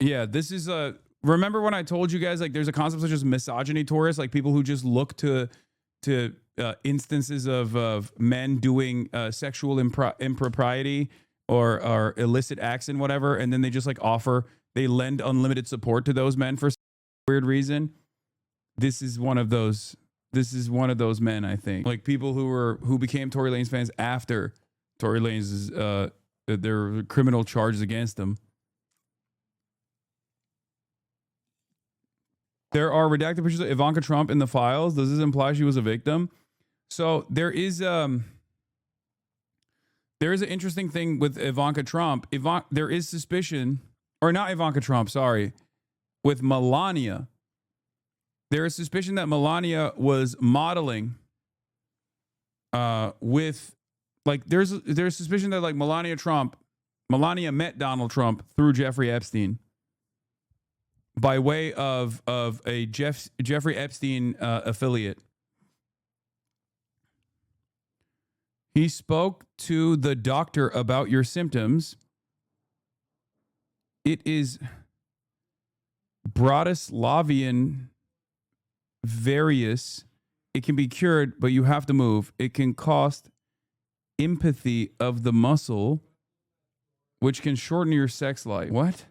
Yeah, this is a... Remember when I told you guys, like, there's a concept such as misogyny tourists, like people who just look to instances of men doing sexual impropriety or illicit acts and whatever, and then they just like they lend unlimited support to those men for some weird reason. This is one of those men, I think. Like people who became Tory Lanez fans after Tory Lanez's their criminal charges against them. There are redacted pictures of Ivanka Trump in the files. Does this imply she was a victim? So there is an interesting thing with Ivanka Trump. There is suspicion, or not Ivanka Trump, sorry, with Melania. There is suspicion that Melania was modeling with, like, there's suspicion that like Melania met Donald Trump through Jeffrey Epstein by way of a Jeffrey Epstein affiliate. He spoke to the doctor about your symptoms. It is Bratislavian various. It can be cured, but you have to move. It can cost empathy of the muscle, which can shorten your sex life. What?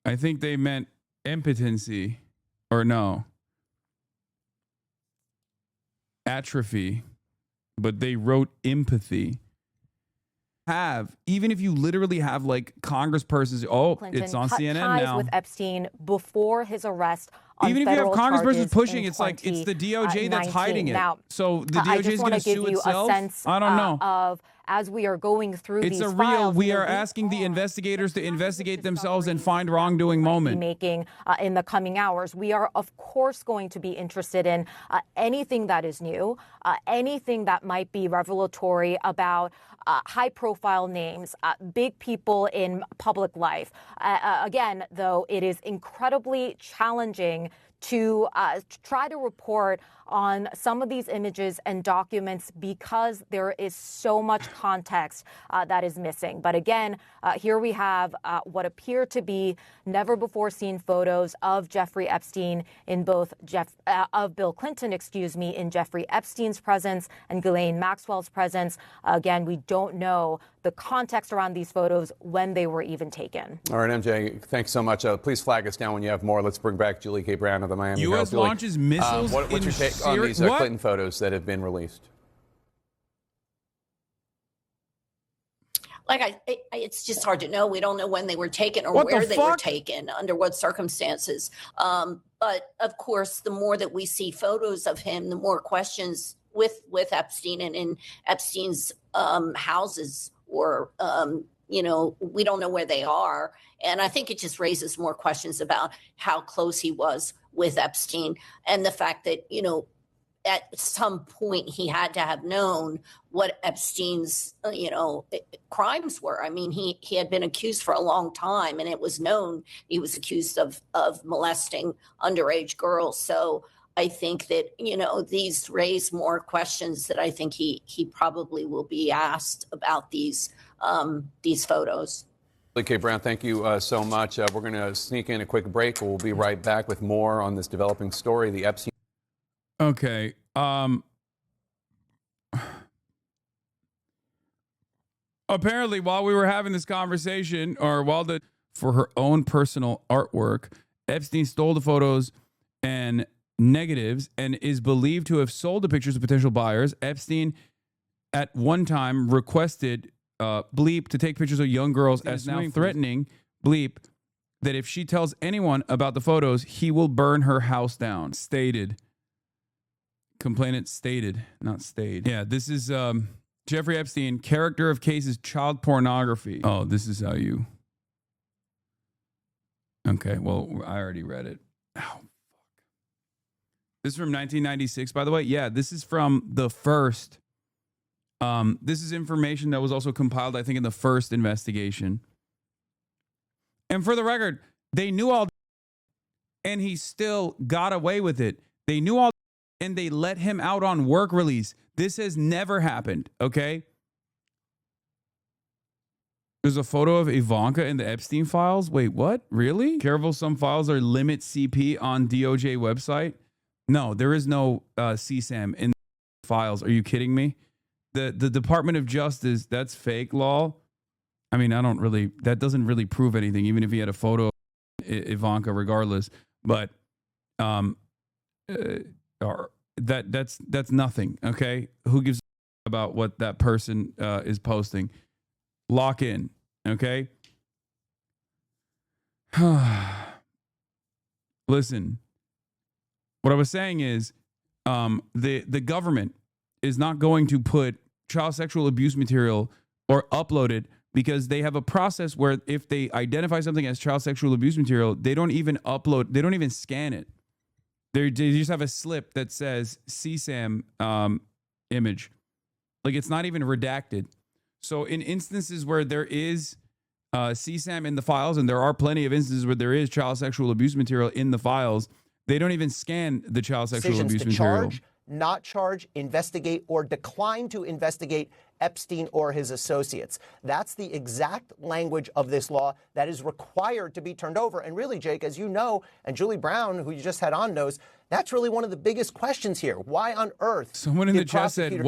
I think they meant impotency, or no, atrophy, but they wrote empathy. Even if you literally have like congresspersons, Clinton it's on CNN ties now. With Epstein before his arrest. On Even if you have congresspersons pushing, it's like it's the DOJ that's hiding it. Now, so the DOJ is going to sue itself. I don't know. Of as we are going through it's these a real. files, We are asking the investigators to investigate themselves and find wrongdoing moment. Making in the coming hours, we are of course going to be interested in anything that is new, anything that might be revelatory about high-profile names, big people in public life. Again, though, it is incredibly challenging to try to report on some of these images and documents because there is so much context that is missing. But again, here we have what appear to be never-before-seen photos of Jeffrey Epstein in both of Bill Clinton, in Jeffrey Epstein's presence and Ghislaine Maxwell's presence. Again, we don't know the context around these photos when they were even taken. All right, MJ, thanks so much. Please flag us down when you have more. Let's bring back Julie K. Brown of the Miami Herald. U.S. launches missiles what's your take on these Clinton photos that have been released? It's just hard to know. We don't know when they were taken or where they were taken, under what circumstances. But of course, the more that we see photos of him, the more questions with Epstein and in Epstein's houses, or we don't know where they are. And I think it just raises more questions about how close he was with Epstein, and the fact that, at some point he had to have known what Epstein's, crimes were. I mean, he had been accused for a long time, and it was known he was accused of molesting underage girls. So I think that, these raise more questions that I think he probably will be asked about these photos. K. Brown, thank you so much. We're going to sneak in a quick break. We'll be right back with more on this developing story, the Epstein. Okay. Apparently, while we were having this conversation, or for her own personal artwork, Epstein stole the photos and negatives and is believed to have sold the pictures to potential buyers. Epstein, at one time, requested Bleep to take pictures of young girls, as now threatening Bleep that if she tells anyone about the photos, he will burn her house down. Stated. Complainant stated, not stayed. Yeah, this is Jeffrey Epstein, character of cases, child pornography. Oh, this is how you. Okay, well, I already read it. Oh, fuck. This is from 1996, by the way. Yeah, this is from the first. This is information that was also compiled, I think, in the first investigation. And for the record, they knew all, and he still got away with it. They knew all, and they let him out on work release. This has never happened, okay? There's a photo of Ivanka in the Epstein files. Wait, what? Really? Careful, some files are limit CP on DOJ website. No, there is no CSAM in the files. Are you kidding me? The Department of Justice, that's fake law. I mean, that doesn't really prove anything, even if he had a photo of Ivanka regardless. But that's nothing, okay? Who gives a about what that person is posting? Lock in, okay? Listen, what I was saying is the government is not going to put child sexual abuse material or upload it, because they have a process where if they identify something as child sexual abuse material, they don't even upload, they don't even scan it. They just have a slip that says CSAM image. Like, it's not even redacted. So in instances where there is CSAM in the files, and there are plenty of instances where there is child sexual abuse material in the files, they don't even scan the child sexual abuse material. Charge, not charge, investigate, or decline to investigate Epstein or his associates. That's the exact language of this law that is required to be turned over. And really, Jake, as you know, and Julie Brown, who you just had on, knows, that's really one of the biggest questions here. Why on earth? Someone in the chat said,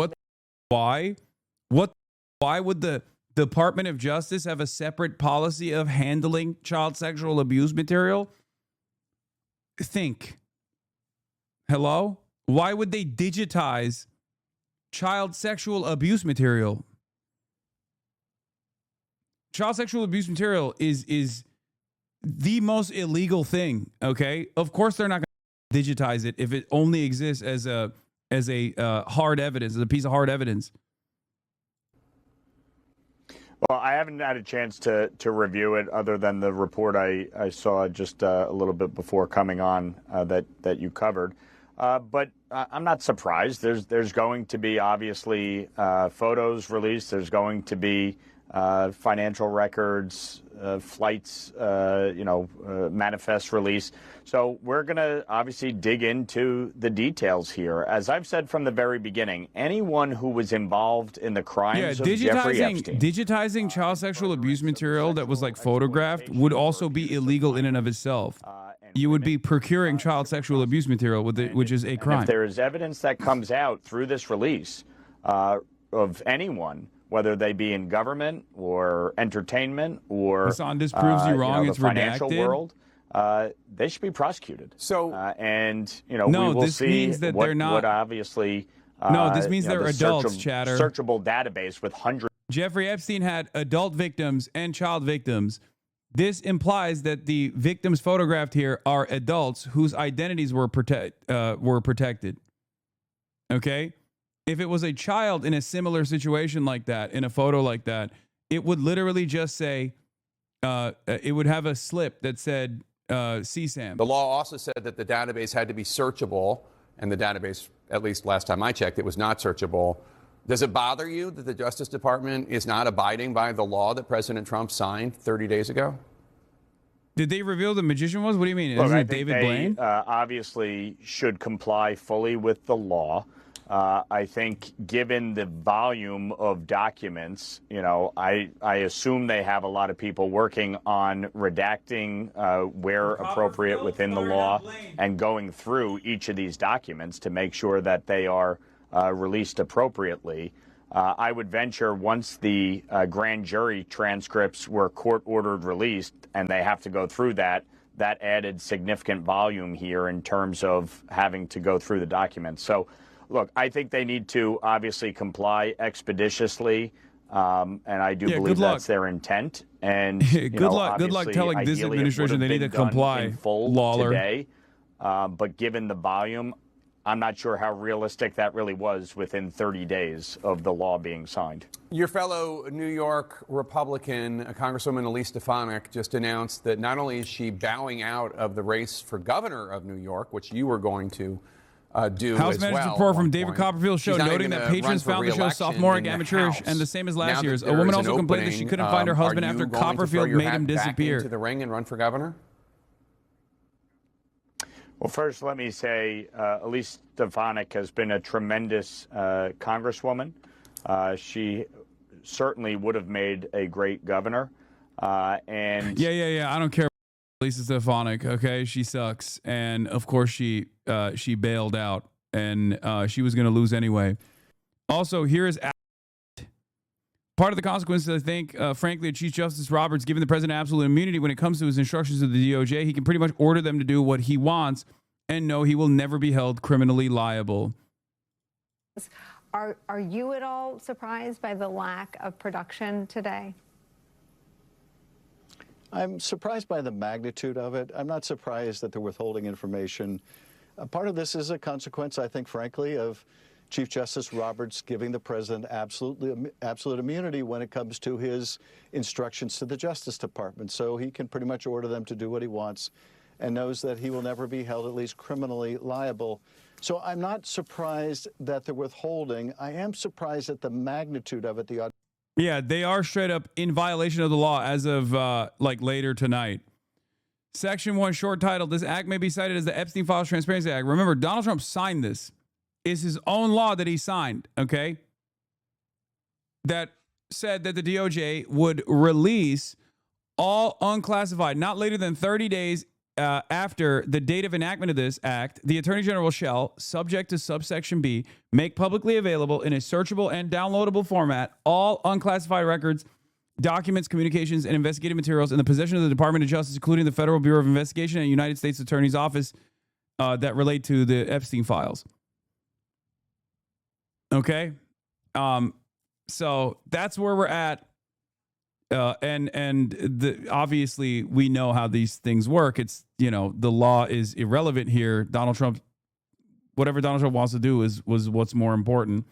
why would the Department of Justice have a separate policy of handling child sexual abuse material? Think. Hello? Why would they digitize child sexual abuse material? Child sexual abuse material is the most illegal thing, okay? Of course they're not going to digitize it if it only exists as a hard evidence, as a piece of hard evidence. Well, I haven't had a chance to review it, other than the report I saw just a little bit before coming on that you covered. But I'm not surprised. There's going to be obviously photos released. There's going to be financial records, flights, manifest release. So we're going to obviously dig into the details here. As I've said from the very beginning, anyone who was involved in the crimes of Jeffrey Epstein. Digitizing child sexual abuse material that was like photographed would also be illegal in and of itself. You would be procuring child sexual abuse material, which is a crime. If there is evidence that comes out through this release of anyone, whether they be in government or entertainment or Hasan, this proves you wrong. The it's financial redacted. world, they should be prosecuted. So, we will this see means that what, they're not. what obviously. No, this means they're adults, chatter. Searchable database with hundreds. Jeffrey Epstein had adult victims and child victims. This implies that the victims photographed here are adults whose identities were protected. Okay? If it was a child in a similar situation like that, in a photo like that, it would literally just say, it would have a slip that said CSAM. The law also said that the database had to be searchable, and the database, at least last time I checked, it was not searchable. Does it bother you that the Justice Department is not abiding by the law that President Trump signed 30 days ago? Did they reveal the magician was? What do you mean? Look, Isn't I it think David they, Blaine? Obviously should comply fully with the law. I think given the volume of documents, I assume they have a lot of people working on redacting where appropriate within the law and going through each of these documents to make sure that they are released appropriately. I would venture once the grand jury transcripts were court-ordered released and they have to go through that added significant volume here in terms of having to go through the documents. So, look, I think they need to obviously comply expeditiously, and I do believe that's their intent. And good luck telling this administration they need to comply in full Lawler. Today. But given the volume, I'm not sure how realistic that really was within 30 days of the law being signed. Your fellow New York Republican, Congresswoman Elise Stefanik, just announced that not only is she bowing out of the race for governor of New York, which you were going to do House as Manager's well. report from David Copperfield's show noting that patrons found the show sophomoric, amateurish, and the same as last year's. A woman also complained that she couldn't find her husband after Copperfield made him disappear. Into the ring and run for governor? Well, first, let me say Elise Stefanik has been a tremendous congresswoman. She certainly would have made a great governor. And I don't care about Elise Stefanik. Okay, she sucks, and of course she bailed out, and she was going to lose anyway. Also, here is part of the consequences. I think, frankly, Chief Justice Roberts giving the president absolute immunity when it comes to his instructions to the DOJ. He can pretty much order them to do what he wants, and no, he will never be held criminally liable. Are you at all surprised by the lack of production today? I'm surprised by the magnitude of it. I'm not surprised that they're withholding information. Part of this is a consequence, I think, frankly, of Chief Justice Roberts giving the president absolute immunity when it comes to his instructions to the Justice Department. So he can pretty much order them to do what he wants and knows that he will never be held at least criminally liable. So I'm not surprised that they're withholding. I am surprised at the magnitude of it. Yeah, they are straight up in violation of the law as of later tonight. Section 1, short title, this act may be cited as the Epstein Files Transparency Act. Remember, Donald Trump signed this. It's his own law that he signed, okay? That said that the DOJ would release all unclassified, not later than 30 days after the date of enactment of this act, the Attorney General shall, subject to subsection B, make publicly available in a searchable and downloadable format all unclassified records, documents, communications, and investigative materials in the possession of the Department of Justice, including the Federal Bureau of Investigation and United States Attorney's Office that relate to the Epstein files. Okay? So that's where we're at. Obviously we know how these things work. It's, the law is irrelevant here. Whatever Donald Trump wants to do was what's more important.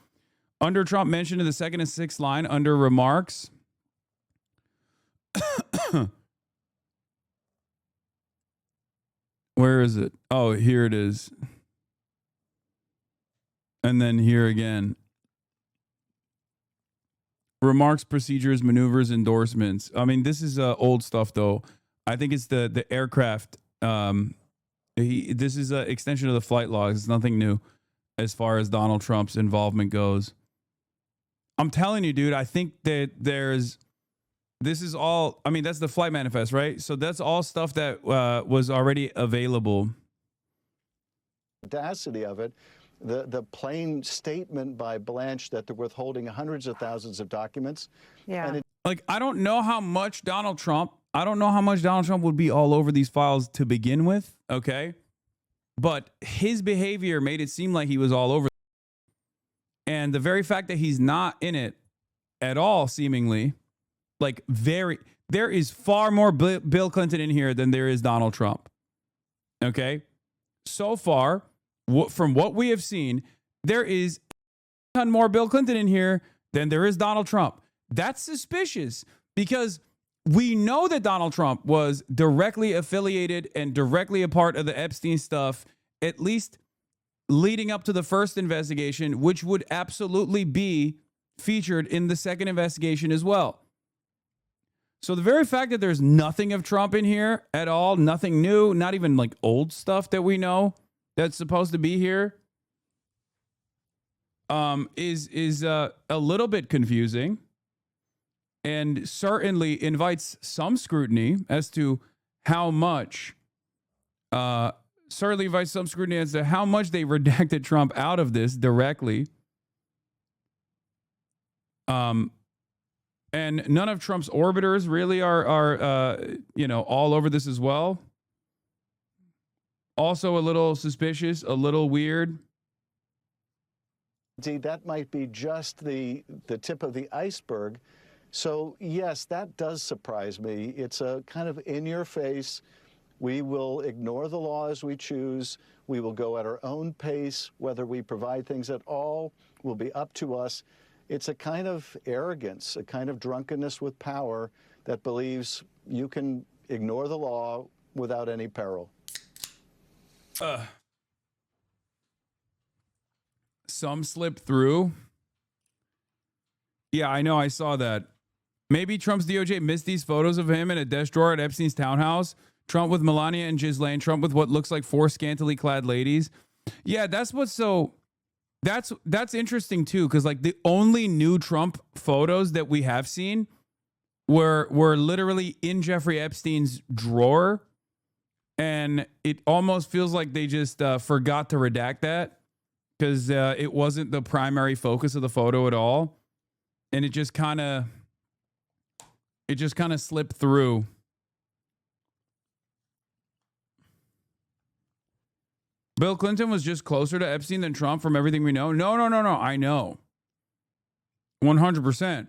Under Trump mentioned in the second and sixth line under remarks. Where is it? Oh, here it is. And then here again. Remarks, procedures, maneuvers, endorsements. I mean, this is old stuff, though. I think it's the aircraft. This is an extension of the flight logs. It's nothing new as far as Donald Trump's involvement goes. I'm telling you, dude, I think that this is all, I mean, that's the flight manifest, right? So that's all stuff that was already available. Audacity of it. The plain statement by Blanche that they're withholding hundreds of thousands of documents. Yeah. Like, I don't know how much Donald Trump would be all over these files to begin with, okay? But his behavior made it seem like he was all over. And the very fact that he's not in it at all, seemingly, like there is far more Bill Clinton in here than there is Donald Trump, okay? So far, from what we have seen, there is a ton more Bill Clinton in here than there is Donald Trump. That's suspicious because we know that Donald Trump was directly affiliated and directly a part of the Epstein stuff, at least leading up to the first investigation, which would absolutely be featured in the second investigation as well. So the very fact that there's nothing of Trump in here at all, nothing new, not even like old stuff that we know that's supposed to be here, is a little bit confusing, and certainly invites some scrutiny as to how much. Certainly invites some scrutiny as to how much they redacted Trump out of this directly. And none of Trump's orbiters really are all over this as well. Also a little suspicious, a little weird. That might be just the tip of the iceberg. So, yes, that does surprise me. It's a kind of in-your-face, we will ignore the law as we choose. We will go at our own pace. Whether we provide things at all will be up to us. It's a kind of arrogance, a kind of drunkenness with power that believes you can ignore the law without any peril. Some slip through. Yeah, I know. I saw that. Maybe Trump's DOJ missed these photos of him in a desk drawer at Epstein's townhouse. Trump with Melania and Ghislaine. Trump with what looks like 4 scantily clad ladies. Yeah, that's what's so... That's interesting, too, because, like, the only new Trump photos that we have seen were literally in Jeffrey Epstein's drawer. And it almost feels like they just forgot to redact that because it wasn't the primary focus of the photo at all. And it just kind of slipped through. Bill Clinton was just closer to Epstein than Trump from everything we know. No. I know. 100%.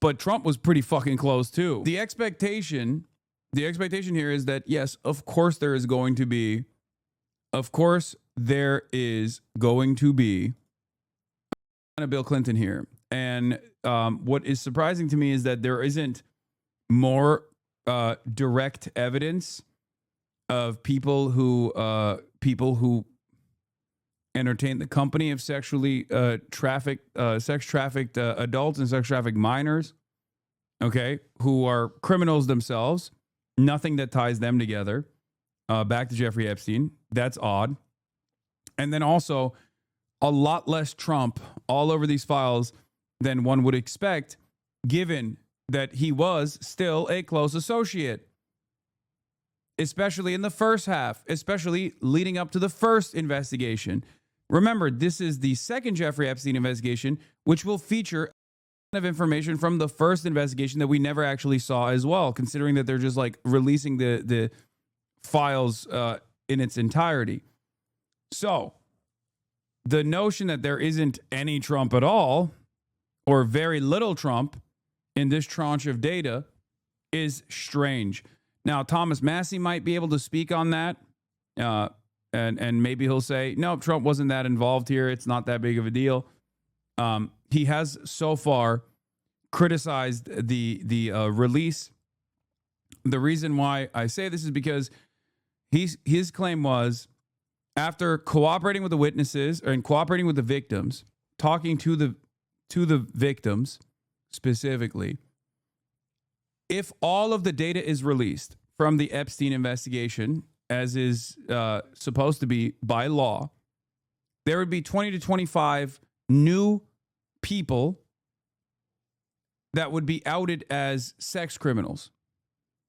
But Trump was pretty fucking close too. The expectation here is that, yes, of course there is going to be a Bill Clinton here. And what is surprising to me is that there isn't more direct evidence of people who entertain the company of sex trafficked adults and sex trafficked minors, okay, who are criminals themselves. Nothing that ties them together. Back to Jeffrey Epstein. That's odd. And then also a lot less Trump all over these files than one would expect, given that he was still a close associate. Especially in the first half, especially leading up to the first investigation. Remember, this is the second Jeffrey Epstein investigation, which will feature a ton of information from the first investigation that we never actually saw as well, considering that they're just like releasing the files in its entirety. So the notion that there isn't any Trump at all, or very little Trump in this tranche of data, is strange. Now, Thomas Massey might be able to speak on that, and maybe he'll say, no, Trump wasn't that involved here. It's not that big of a deal. He has so far criticized the release. The reason why I say this is because his claim was after cooperating with the witnesses and cooperating with the victims, talking to the victims specifically, if all of the data is released from the Epstein investigation, as is supposed to be by law, there would be 20 to 25 new people that would be outed as sex criminals.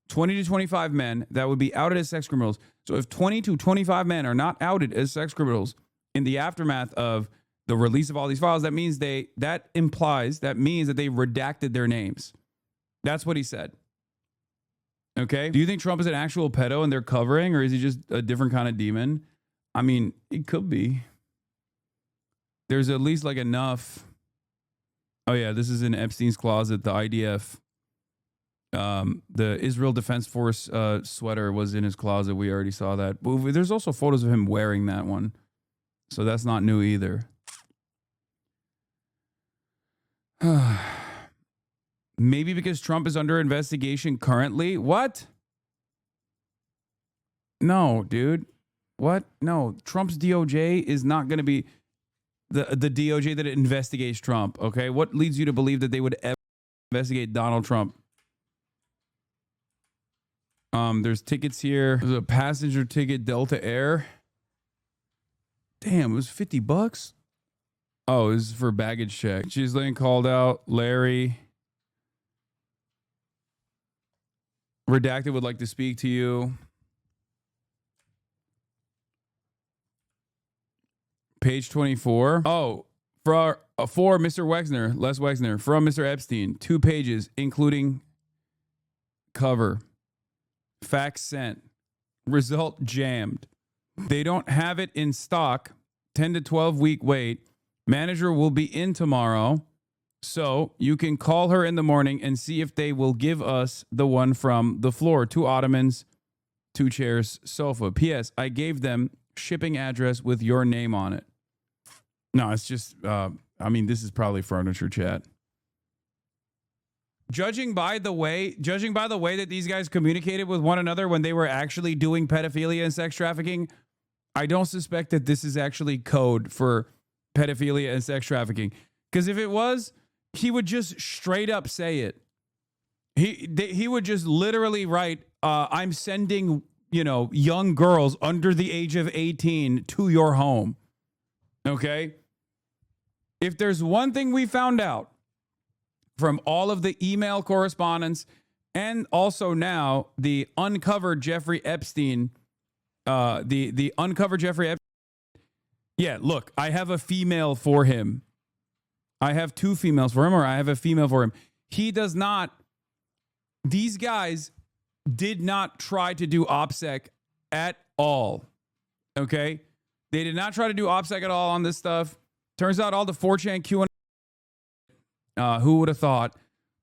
20 to 25 men that would be outed as sex criminals. So if 20 to 25 men are not outed as sex criminals in the aftermath of the release of all these files, that means that means that they redacted their names. That's what he said. Okay. Do you think Trump is an actual pedo and they're covering, or is he just a different kind of demon? I mean, it could be. There's at least like enough. Oh yeah, this is in Epstein's closet. The IDF, the Israel Defense Force sweater was in his closet. We already saw that. But there's also photos of him wearing that one, so that's not new either. Maybe because Trump is under investigation currently. What? No, dude. What? No, Trump's DOJ is not going to be the DOJ that investigates Trump. Okay, what leads you to believe that they would ever investigate Donald Trump? There's tickets here. There's a passenger ticket, Delta Air. Damn, it was $50. Oh, this is for baggage check. She's getting called out. Larry. Redacted would like to speak to you. Page 24. Oh, for Mr. Wexner, Les Wexner, from Mr. Epstein. 2 pages, including cover. Fax sent. Result jammed. They don't have it in stock. 10 to 12 week wait. Manager will be in tomorrow. So you can call her in the morning and see if they will give us the one from the floor. 2 ottomans, 2 chairs, sofa. P.S. I gave them shipping address with your name on it. No, it's just, this is probably furniture chat. Judging by the way that these guys communicated with one another when they were actually doing pedophilia and sex trafficking, I don't suspect that this is actually code for pedophilia and sex trafficking. Because if it was, he would just straight up say it. He would just literally write, I'm sending, young girls under the age of 18 to your home. Okay? If there's one thing we found out from all of the email correspondence and also now the uncovered Jeffrey Epstein, the uncovered Jeffrey Epstein. Yeah, look, I have a female for him. I have 2 females for him, or I have a female for him. He does not. These guys did not try to do OPSEC at all. Okay? They did not try to do OPSEC at all on this stuff. Turns out all the 4chan Q&A, who would have thought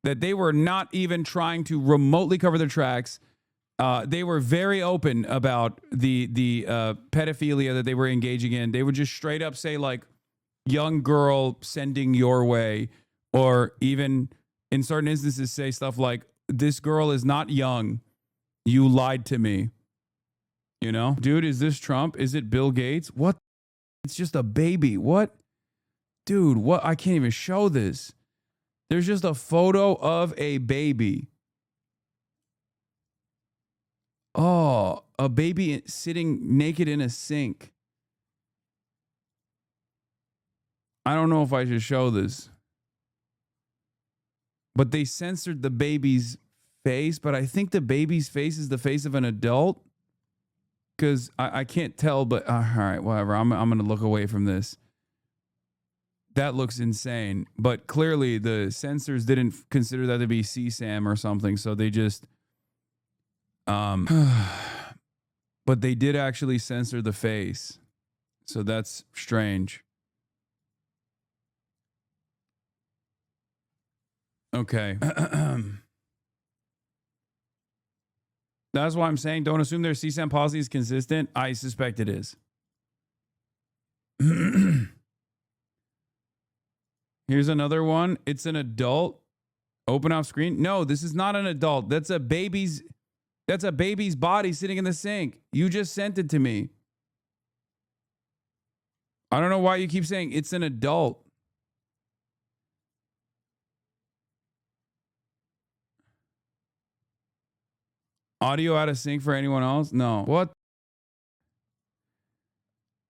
that they were not even trying to remotely cover their tracks. They were very open about the pedophilia that they were engaging in. They would just straight up say, like, young girl sending your way, or even in certain instances say stuff like, this girl is not young. You lied to me. Dude, is this Trump? Is it Bill Gates? What? It's just a baby. What? Dude, what? I can't even show this. There's just a photo of a baby. Oh, a baby sitting naked in a sink. I don't know if I should show this. But they censored the baby's face, but I think the baby's face is the face of an adult. Because I can't tell, but all right, whatever. I'm going to look away from this. That looks insane. But clearly the censors didn't consider that to be CSAM or something, so they just... but they did actually censor the face. So that's strange. Okay. That's why I'm saying don't assume their CSAM policy is consistent. I suspect it is. Here's another one. It's an adult. Open off screen. No, this is not an adult. That's a baby's body sitting in the sink. You just sent it to me. I don't know why you keep saying it's an adult. Audio out of sync for anyone else? No. What?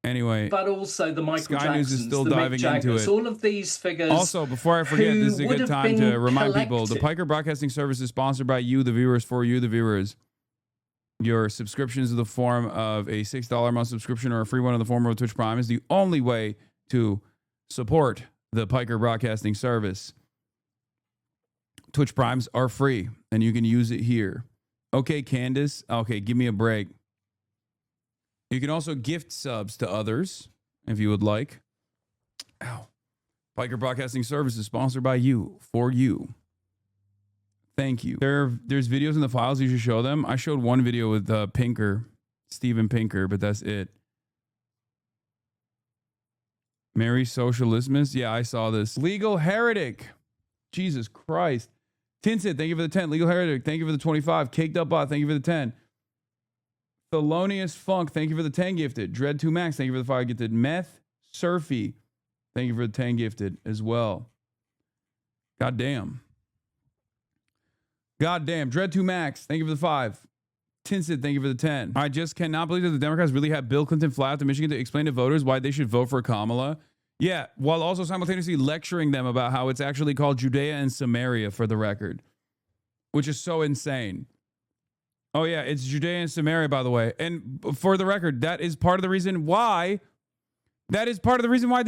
Anyway, but also the Michael Sky News is Jacksons, still the diving Mick Jaggers, into it. all of these figures. Also, before I forget, this is a good time to remind people, the Piker Broadcasting Service is sponsored by you, the viewers, for you, the viewers. Your subscriptions in the form of a $6 a month subscription or a free one in the form of Twitch Prime is the only way to support the Piker Broadcasting Service. Twitch Primes are free, and you can use it here. Okay, Candace. Okay, give me a break. You can also gift subs to others if you would like. Ow. Piker Broadcasting Service is sponsored by you, for you. Thank you. There's videos in the files. You should show them. I showed one video with Pinker, Steven Pinker, but that's it. Mary Socialismus. Yeah, I saw this. Legal Heretic. Jesus Christ. Tinsit, thank you for the 10. Legal Heretic, thank you for the 25. Caked Up Bot, thank you for the 10. Thelonious Funk, thank you for the 10 gifted. Dread2 Max, thank you for the 5 gifted. Meth Surfy, thank you for the 10 gifted as well. God damn. Dread2 Max, thank you for the 5. Tinsid, thank you for the 10. I just cannot believe that the Democrats really had Bill Clinton fly out to Michigan to explain to voters why they should vote for Kamala. Yeah, while also simultaneously lecturing them about how it's actually called Judea and Samaria, for the record, which is so insane. Oh, yeah, it's Judea and Samaria, by the way. And for the record, that is part of the reason why they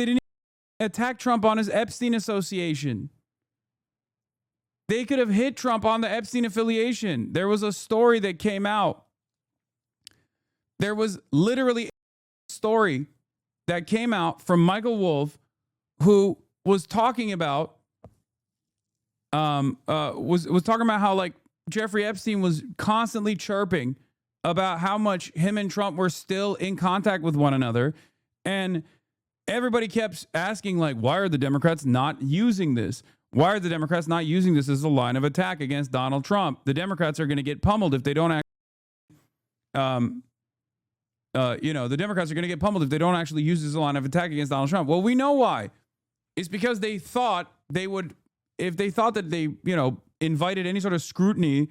didn't attack Trump on his Epstein association. They could have hit Trump on the Epstein affiliation. There was a story that came out. There was literally a story that came out from Michael Wolff, who was talking about was talking about how, like, Jeffrey Epstein was constantly chirping about how much him and Trump were still in contact with one another. And everybody kept asking, like, why are the Democrats not using this? Why are the Democrats not using this as a line of attack against Donald Trump? The Democrats are going to get pummeled if they don't the Democrats are going to get pummeled if they don't actually use this as a line of attack against Donald Trump. Well, we know why. It's because they thought they would, if they thought that they, invited any sort of scrutiny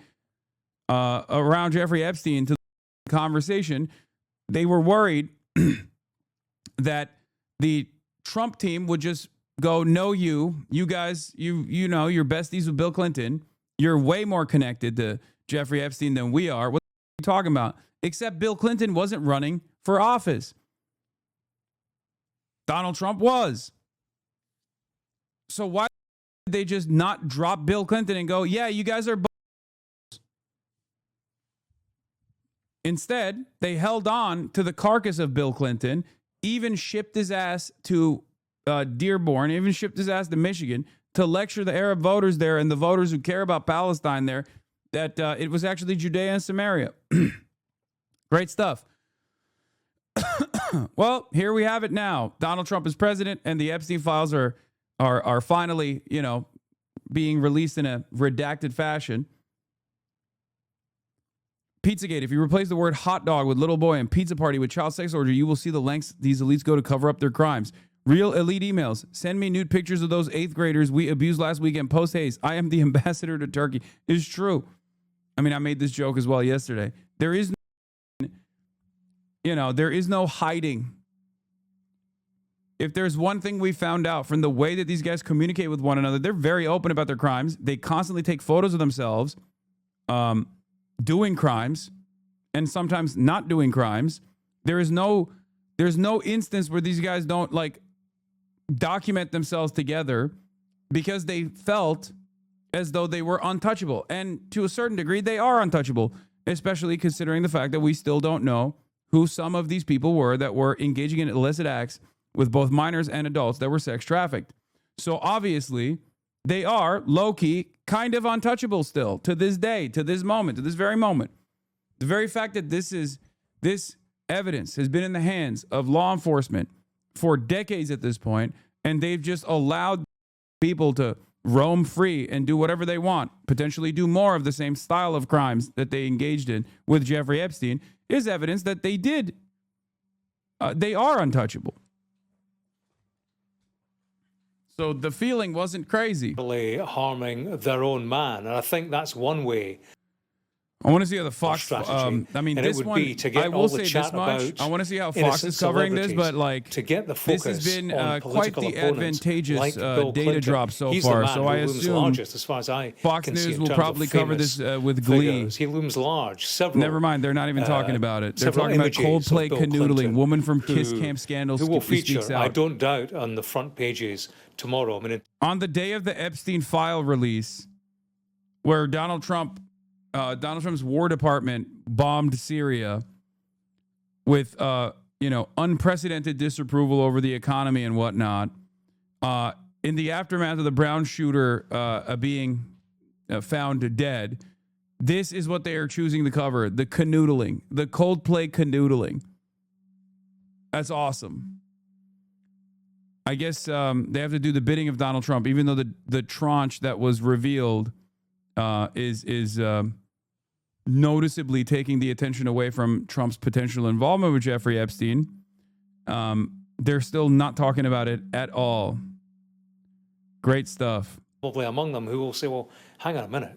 around Jeffrey Epstein to the conversation, they were worried that the Trump team would just go, no, you guys, you know, you're besties with Bill Clinton. You're way more connected to Jeffrey Epstein than we are. What are you talking about? Except Bill Clinton wasn't running for office. Donald Trump was. So why did they just not drop Bill Clinton and go, yeah, you guys are Instead, they held on to the carcass of Bill Clinton, even shipped his ass to Dearborn, even shipped his ass to Michigan to lecture the Arab voters there and the voters who care about Palestine there that it was actually Judea and Samaria. Great stuff. Well, here we have it now. Donald Trump is president, and the Epstein files are finally, being released in a redacted fashion. Pizzagate. If you replace the word hot dog with little boy and pizza party with child sex orgy, you will see the lengths these elites go to cover up their crimes. Real elite emails. Send me nude pictures of those 8th graders we abused last weekend. Post haste. I am the ambassador to Turkey. It's true. I mean, I made this joke as well yesterday. There is no hiding. If there's one thing we found out from the way that these guys communicate with one another, they're very open about their crimes. They constantly take photos of themselves doing crimes and sometimes not doing crimes. There's no instance where these guys don't document themselves together because they felt as though they were untouchable. And to a certain degree, they are untouchable, especially considering the fact that we still don't know who some of these people were that were engaging in illicit acts with both minors and adults that were sex trafficked. So obviously, they are low-key kind of untouchable still to this day, to this moment, to this very moment. The very fact that this evidence has been in the hands of law enforcement for decades at this point, and they've just allowed people to roam free and do whatever they want, potentially do more of the same style of crimes that they engaged in with Jeffrey Epstein, is evidence that they are untouchable. So the feeling wasn't crazy. Harming their own man. And I think that's one way. I want to see how the Fox strategy. I mean, and this it would one, be to get I will all the say chat this much. about I want to see how Fox is covering this, but like, to get the this focus has been on quite political the opponents advantageous like Bill data Clinton. drop so He's far. The man So who I looms assume largest, as far as I Fox can see, News in will terms probably of cover this famous with glee. figures. He looms large. Several, Never mind, they're not even talking about it. They're several talking about images of Coldplay Bill canoodling, Clinton woman from Kiss Camp scandals who will speaks feature, out. I don't doubt, on the front pages tomorrow. I mean, On the day of the Epstein file release, where Donald Trump's War Department bombed Syria with unprecedented disapproval over the economy and whatnot, in the aftermath of the Brown shooter being found dead, this is what they are choosing to cover: the canoodling, the Coldplay canoodling. That's awesome. I guess they have to do the bidding of Donald Trump, even though the tranche that was revealed is noticeably taking the attention away from Trump's potential involvement with Jeffrey Epstein. They're still not talking about it at all. Great stuff. Probably among them who will say, well, hang on a minute.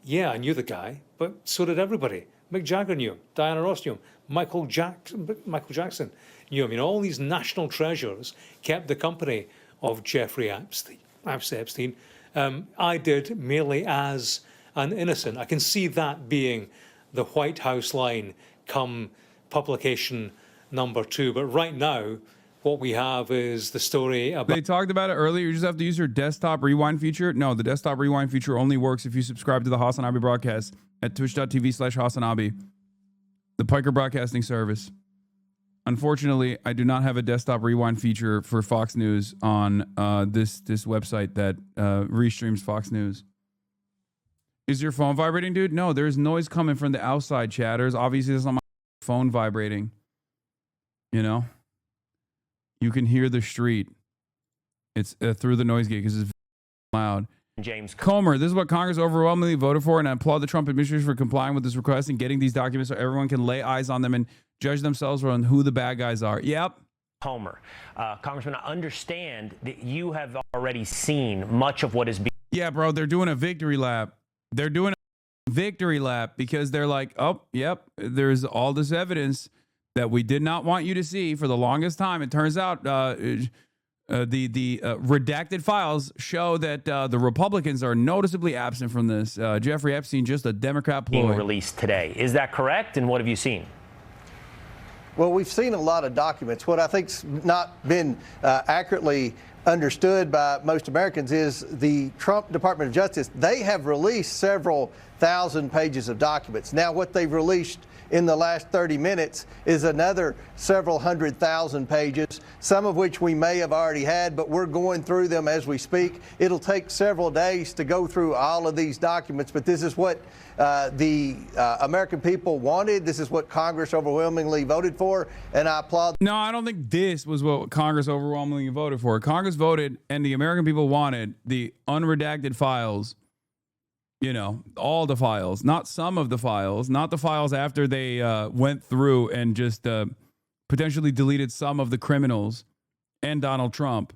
Yeah, I knew the guy, but so did everybody. Mick Jagger knew him. Diana Ross knew him. Michael Jackson knew him. All these national treasures kept the company of Jeffrey Epstein. I did merely as an innocent. I can see that being the White House line come publication number 2. But right now, what we have is the story about... They talked about it earlier. You just have to use your desktop rewind feature. No, the desktop rewind feature only works if you subscribe to the HasanAbi broadcast at twitch.tv/HasanAbi, the Piker Broadcasting Service. Unfortunately, I do not have a desktop rewind feature for Fox News on this website that restreams Fox News. Is your phone vibrating, dude? No, there's noise coming from the outside, chatters. Obviously, it's not my phone vibrating. You can hear the street. It's through the noise gate because it's loud. James Comer, this is what Congress overwhelmingly voted for, and I applaud the Trump administration for complying with this request and getting these documents so everyone can lay eyes on them and judge themselves on who the bad guys are. Yep. Homer. Congressman, I understand that you have already seen much of what is being... Yeah, bro, they're doing a victory lap. They're doing a victory lap because they're like, oh, yep, there's all this evidence that we did not want you to see for the longest time. It turns out the redacted files show that the Republicans are noticeably absent from this. Jeffrey Epstein, just a Democrat ploy. Being released today. Is that correct? And what have you seen? Well, we've seen a lot of documents. What I think's not been accurately understood by most Americans is the Trump Department of Justice. They have released several thousand pages of documents. Now, what they've released in the last 30 minutes is another several 100,000 pages, some of which we may have already had, but we're going through them as we speak. It'll take several days to go through all of these documents, but this is what the American people wanted. This is what Congress overwhelmingly voted for, and I applaud. No, I don't think this was what Congress overwhelmingly voted for. Congress voted, and the American people wanted the unredacted files. All the files, not some of the files, not the files after they went through and just potentially deleted some of the criminals and Donald Trump.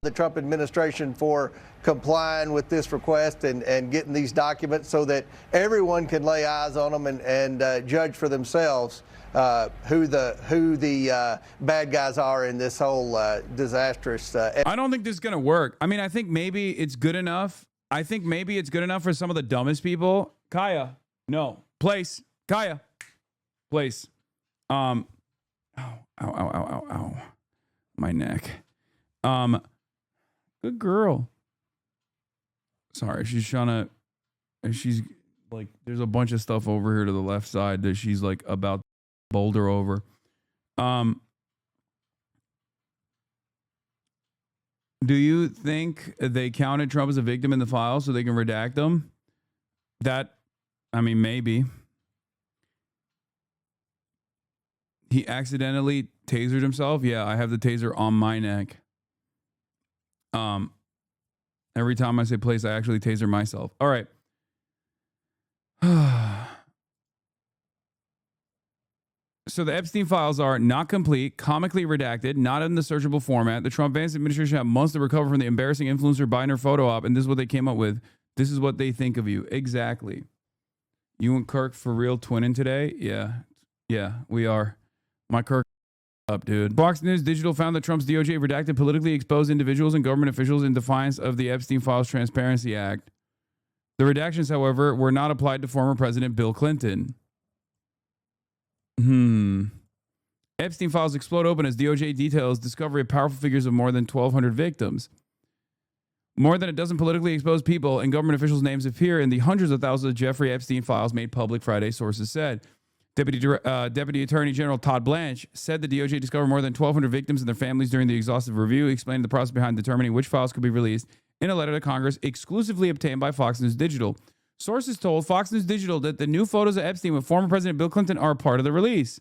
The Trump administration for complying with this request and getting these documents so that everyone can lay eyes on them and judge for themselves who the bad guys are in this whole disastrous. I don't think this is going to work. I mean, I think maybe it's good enough. I think maybe it's good enough for some of the dumbest people. Kaya, no. Place. Kaya. Place. Ow. My neck. Good girl. Sorry, she's like, there's a bunch of stuff over here to the left side that she's like about to boulder over. Do you think they counted Trump as a victim in the file so they can redact them? Maybe. He accidentally tasered himself? Yeah, I have the taser on my neck. Every time I say place, I actually taser myself. All right. So the Epstein files are not complete, comically redacted, not in the searchable format. The Trump-Vance administration have months to recover from the embarrassing influencer Biden photo op, and this is what they came up with. This is what they think of you. Exactly. You and Kirk for real twinning today? Yeah, we are. My Kirk up, dude. Fox News Digital found that Trump's DOJ redacted politically exposed individuals and government officials in defiance of the Epstein Files Transparency Act. The redactions, however, were not applied to former President Bill Clinton. Epstein files explode open as DOJ details discovery of powerful figures of more than 1,200 victims. More than a dozen politically exposed people and government officials' names appear in the hundreds of thousands of Jeffrey Epstein files made public Friday, sources said. Deputy Attorney General Todd Blanche said the DOJ discovered more than 1,200 victims and their families during the exhaustive review, explained the process behind determining which files could be released in a letter to Congress exclusively obtained by Fox News Digital. Sources told Fox News Digital that the new photos of Epstein with former President Bill Clinton are part of the release.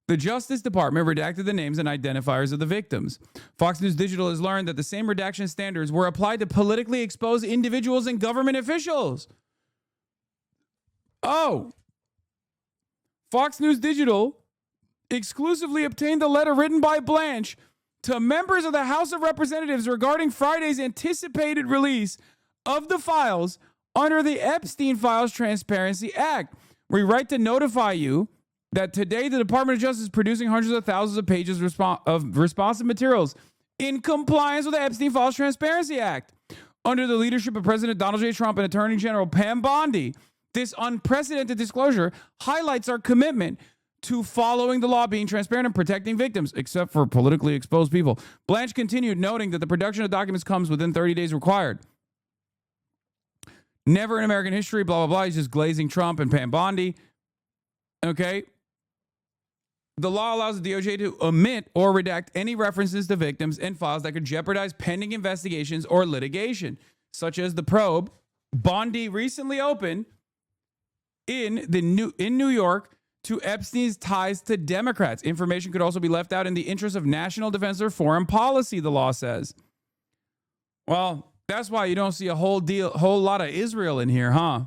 The Justice Department redacted the names and identifiers of the victims. Fox News Digital has learned that the same redaction standards were applied to politically exposed individuals and government officials. Oh. Fox News Digital exclusively obtained a letter written by Blanche to members of the House of Representatives regarding Friday's anticipated release of the files under the Epstein Files Transparency Act. We write to notify you that today the Department of Justice is producing hundreds of thousands of pages of responsive materials in compliance with the Epstein Files Transparency Act. Under the leadership of President Donald J. Trump and Attorney General Pam Bondi, this unprecedented disclosure highlights our commitment to following the law, being transparent, and protecting victims, except for politically exposed people. Blanche continued, noting that the production of documents comes within 30 days required. Never in American history, blah, blah, blah. He's just glazing Trump and Pam Bondi. Okay. The law allows the DOJ to omit or redact any references to victims and files that could jeopardize pending investigations or litigation, such as the probe Bondi recently opened in New York to Epstein's ties to Democrats. Information could also be left out in the interest of national defense or foreign policy, the law says. Well, that's why you don't see a whole lot of Israel in here, huh?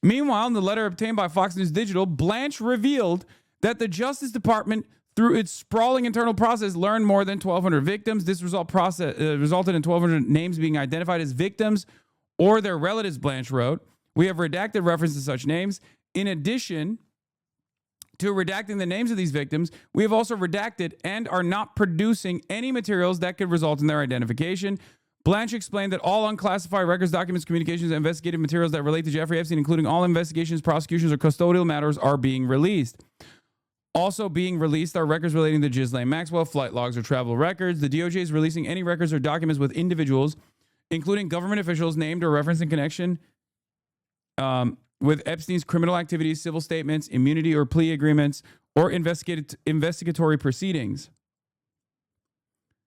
Meanwhile, in the letter obtained by Fox News Digital, Blanche revealed that the Justice Department, through its sprawling internal process, learned more than 1,200 victims. This resulted in 1,200 names being identified as victims or their relatives, Blanche wrote. We have redacted reference to such names. In addition to redacting the names of these victims, we have also redacted and are not producing any materials that could result in their identification. Blanche explained that all unclassified records, documents, communications, and investigative materials that relate to Jeffrey Epstein, including all investigations, prosecutions, or custodial matters, are being released. Also being released are records relating to Ghislaine Maxwell, flight logs, or travel records. The DOJ is releasing any records or documents with individuals, including government officials named or referenced in connection with Epstein's criminal activities, civil statements, immunity or plea agreements, or investigatory proceedings.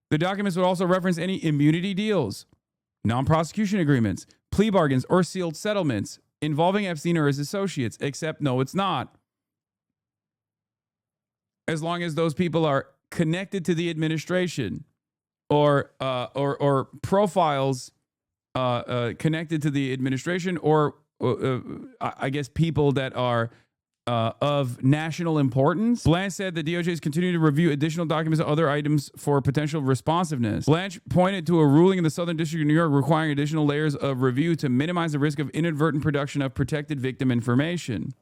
The documents would also reference any immunity deals, non-prosecution agreements, plea bargains, or sealed settlements involving Epstein or his associates, except no, it's not. As long as those people are connected to the administration or profiles connected to the administration or I guess people that are of national importance. Blanche said the DOJ is continuing to review additional documents and other items for potential responsiveness. Blanche pointed to a ruling in the Southern District of New York requiring additional layers of review to minimize the risk of inadvertent production of protected victim information.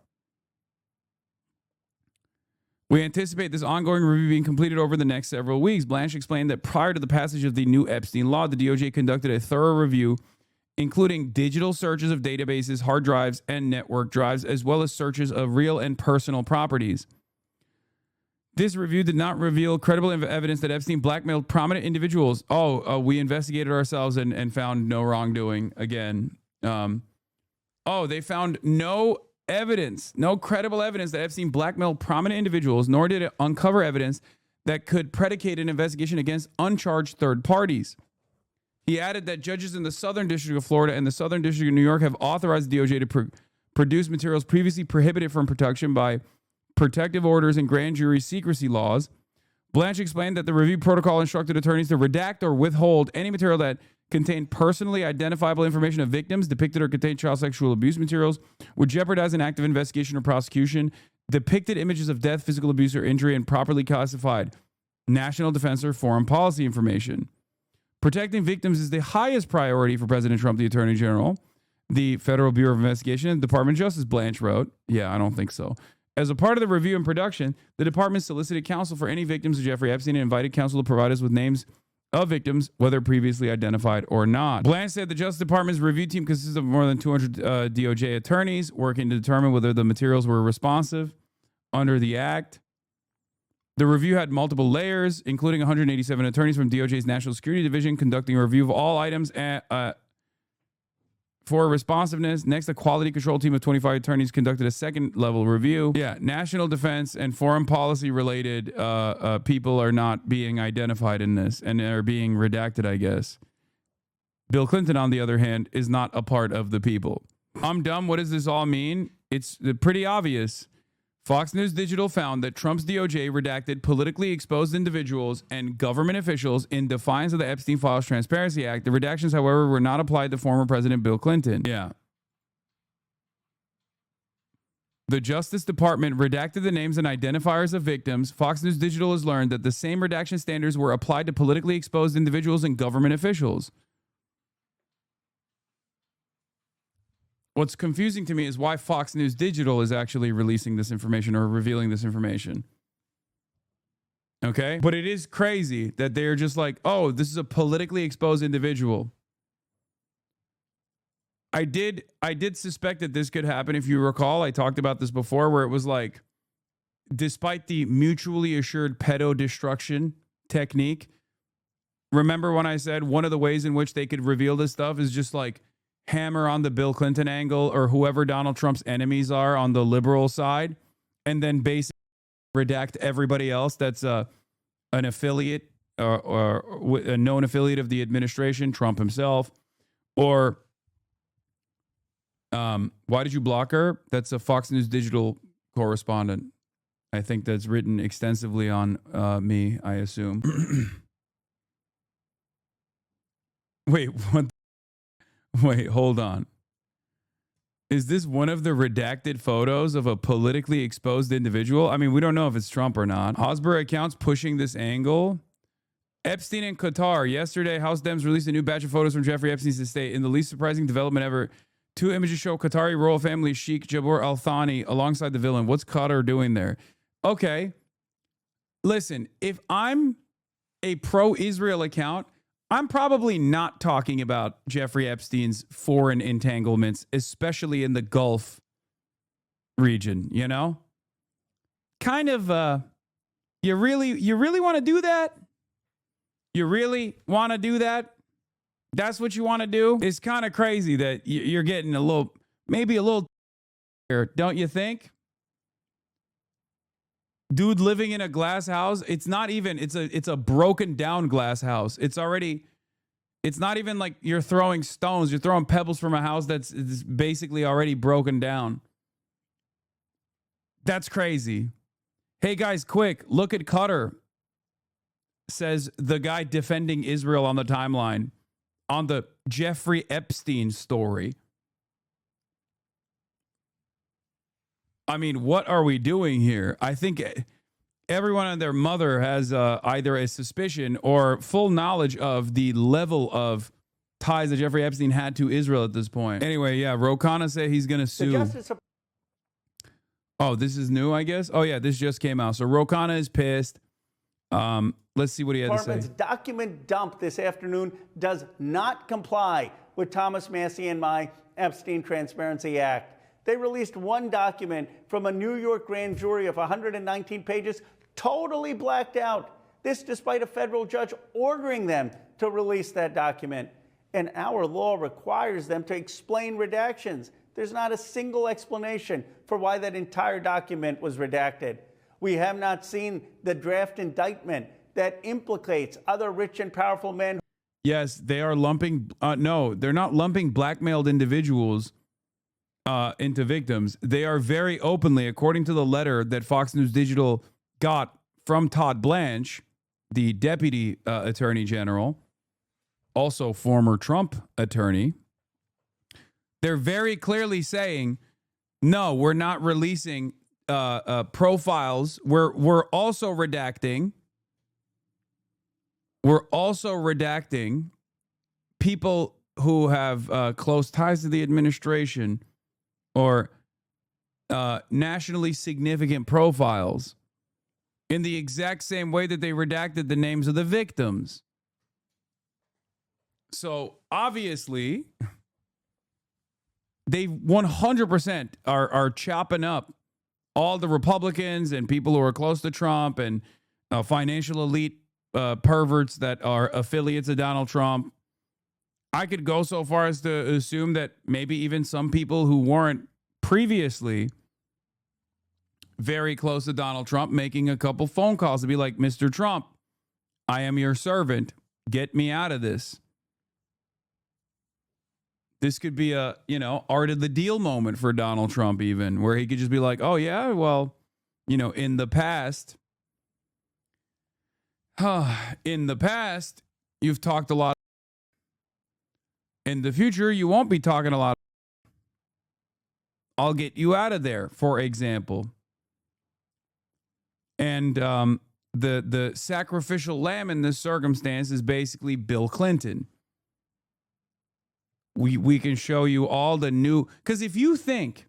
We anticipate this ongoing review being completed over the next several weeks. Blanche explained that prior to the passage of the new Epstein law, the DOJ conducted a thorough review, including digital searches of databases, hard drives, and network drives, as well as searches of real and personal properties. This review did not reveal credible evidence that Epstein blackmailed prominent individuals. We investigated ourselves and found no wrongdoing again. They found no evidence, no credible evidence that Epstein blackmailed prominent individuals, nor did it uncover evidence that could predicate an investigation against uncharged third parties. He added that judges in the Southern District of Florida and the Southern District of New York have authorized the DOJ to produce materials previously prohibited from production by protective orders and grand jury secrecy laws. Blanche explained that the review protocol instructed attorneys to redact or withhold any material that contained personally identifiable information of victims, depicted or contained child sexual abuse materials, would jeopardize an active investigation or prosecution, depicted images of death, physical abuse, or injury, and properly classified national defense or foreign policy information. Protecting victims is the highest priority for President Trump, the Attorney General, the Federal Bureau of Investigation, and the Department of Justice, Blanche wrote. Yeah, I don't think so. As a part of the review and production, the department solicited counsel for any victims of Jeffrey Epstein and invited counsel to provide us with names of victims, whether previously identified or not. Blanche said the Justice Department's review team consists of more than 200 DOJ attorneys working to determine whether the materials were responsive under the act. The review had multiple layers, including 187 attorneys from DOJ's National Security Division conducting a review of all items for responsiveness. Next, a quality control team of 25 attorneys conducted a second level review. Yeah, national defense and foreign policy related people are not being identified in this and are being redacted, I guess. Bill Clinton, on the other hand, is not a part of the people. I'm dumb. What does this all mean? It's pretty obvious. Fox News Digital found that Trump's DOJ redacted politically exposed individuals and government officials in defiance of the Epstein Files Transparency Act. The redactions, however, were not applied to former President Bill Clinton. Yeah. The Justice Department redacted the names and identifiers of victims. Fox News Digital has learned that the same redaction standards were applied to politically exposed individuals and government officials. What's confusing to me is why Fox News Digital is actually releasing this information or revealing this information. Okay? But it is crazy that they're just like, oh, this is a politically exposed individual. I did suspect that this could happen. If you recall, I talked about this before, where it was like, despite the mutually assured pedo destruction technique, remember when I said one of the ways in which they could reveal this stuff is just like hammer on the Bill Clinton angle or whoever Donald Trump's enemies are on the liberal side, and then basically redact everybody else that's an affiliate or a known affiliate of the administration, Trump himself, or why did you block her? That's a Fox News Digital correspondent. I think that's written extensively on me, I assume. Wait, what? Wait, hold on. Is this one of the redacted photos of a politically exposed individual? I mean, we don't know if it's Trump or not. Hosborough accounts pushing this angle. Epstein and Qatar. Yesterday, House Dems released a new batch of photos from Jeffrey Epstein's estate. In the least surprising development ever, 2 images show Qatari royal family Sheikh Jabor Al Thani alongside the villain. What's Qatar doing there? Okay. Listen, if I'm a pro-Israel account, I'm probably not talking about Jeffrey Epstein's foreign entanglements, especially in the Gulf region, you know? Kind of, you really want to do that? You really want to do that? That's what you want to do? It's kind of crazy that you're getting maybe a little here, don't you think? Dude living in a glass house. It's not even, it's a broken down glass house. It's not even like you're throwing stones. You're throwing pebbles from a house that's basically already broken down. That's crazy. Hey guys, quick, look at Qatar, says the guy defending Israel on the timeline on the Jeffrey Epstein story. I mean, what are we doing here? I think everyone and their mother has either a suspicion or full knowledge of the level of ties that Jeffrey Epstein had to Israel at this point. Anyway, yeah, Ro Khanna said he's going to sue. Oh, this is new, I guess? Oh, yeah, this just came out. So Ro Khanna is pissed. Let's see what he had to say. Department's document dump this afternoon does not comply with Thomas Massie and my Epstein Transparency Act. They released one document from a New York grand jury of 119 pages, totally blacked out. This despite a federal judge ordering them to release that document. And our law requires them to explain redactions. There's not a single explanation for why that entire document was redacted. We have not seen the draft indictment that implicates other rich and powerful men. Yes, they are lumping. No, they're not lumping blackmailed individuals into victims. They are very openly, according to the letter that Fox News Digital got from Todd Blanche, the deputy attorney general, also former Trump attorney, they're very clearly saying, no, we're not releasing profiles. We're also redacting. We're also redacting people who have close ties to the administration or nationally significant profiles in the exact same way that they redacted the names of the victims. So obviously, they 100% are chopping up all the Republicans and people who are close to Trump and financial elite perverts that are affiliates of Donald Trump. I could go so far as to assume that maybe even some people who weren't previously very close to Donald Trump making a couple phone calls to be like, Mr. Trump, I am your servant. Get me out of this. This could be a, art of the deal moment for Donald Trump even, where he could just be like, oh, yeah, well, in the past, you've talked a lot. In the future, you won't be talking a lot. I'll get you out of there, for example. And the sacrificial lamb in this circumstance is basically Bill Clinton. We can show you all the new, because if you think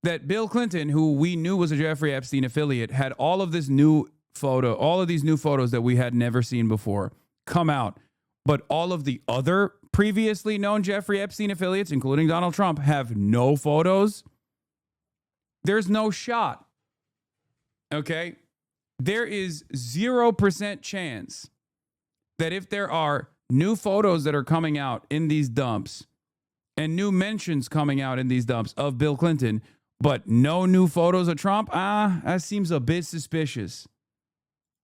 that Bill Clinton, who we knew was a Jeffrey Epstein affiliate, had all of these new photos that we had never seen before come out, but all of the other previously known Jeffrey Epstein affiliates, including Donald Trump, have no photos, there's no shot. Okay? There is 0% chance that if there are new photos that are coming out in these dumps and new mentions coming out in these dumps of Bill Clinton, but no new photos of Trump, that seems a bit suspicious.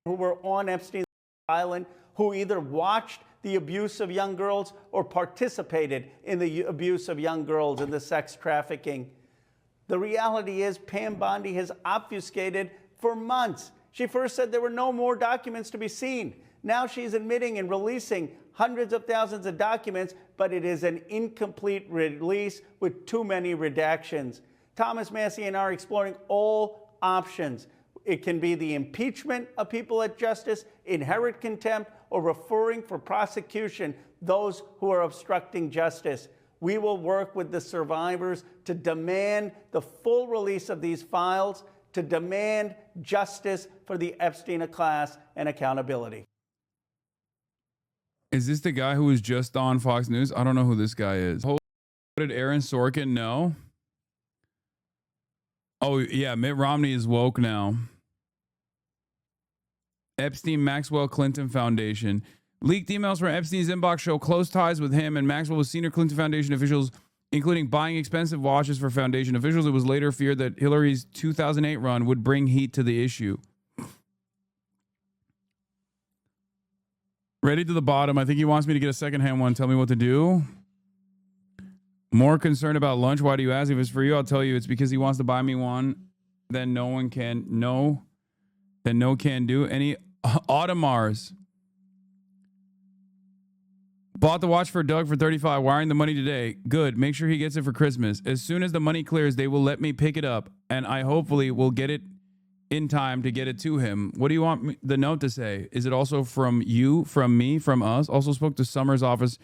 Who were on Epstein's Island, who either watched the abuse of young girls or participated in the abuse of young girls and the sex trafficking. The reality is Pam Bondi has obfuscated for months. She first said there were no more documents to be seen. Now she's admitting and releasing hundreds of thousands of documents, but it is an incomplete release with too many redactions. Thomas Massie and I are exploring all options. It can be the impeachment of people at justice, inherent contempt, or referring for prosecution those who are obstructing justice. We will work with the survivors to demand the full release of these files, to demand justice for the Epstein class and accountability. Is this the guy who was just on Fox News? I don't know who this guy is. What did Aaron Sorkin know? Oh, yeah, Mitt Romney is woke now. Epstein Maxwell Clinton Foundation. Leaked emails from Epstein's inbox show close ties with him and Maxwell with senior Clinton Foundation officials, including buying expensive watches for foundation officials. It was later feared that Hillary's 2008 run would bring heat to the issue. Ready to the bottom. I think he wants me to get a secondhand one. Tell me what to do. More concerned about lunch. Why do you ask? If it's for you, I'll tell you it's because he wants to buy me one. Then no one can. No. Then no can do. Any Audemars. Bought the watch for Doug for $35. Wiring the money today. Good. Make sure he gets it for Christmas. As soon as the money clears, they will let me pick it up. And I hopefully will get it in time to get it to him. What do you want the note to say? Is it also from you, from me, from us? Also spoke to Summer's office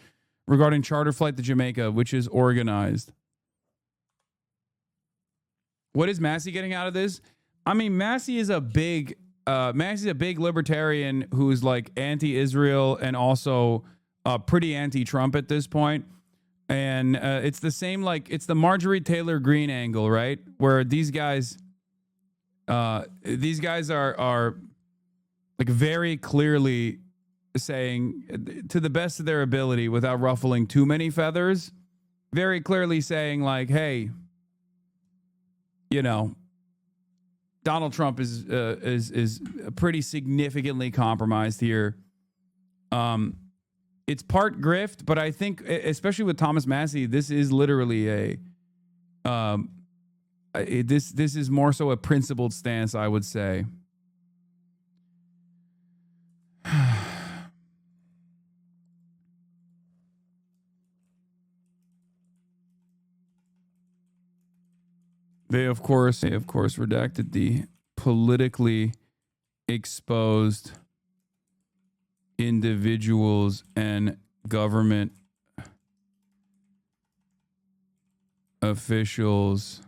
regarding charter flight to Jamaica, which is organized. What is Massie getting out of this? I mean, Massie's a big libertarian who's like anti-Israel and also pretty anti-Trump at this point. And it's the same, like, it's the Marjorie Taylor Greene angle, right? Where these guys are like very clearly saying, to the best of their ability, without ruffling too many feathers, very clearly saying like, hey, Donald Trump is pretty significantly compromised here. It's part grift, but I think, especially with Thomas Massie, this is literally this is more so a principled stance, I would say. They of course redacted the politically exposed individuals and government officials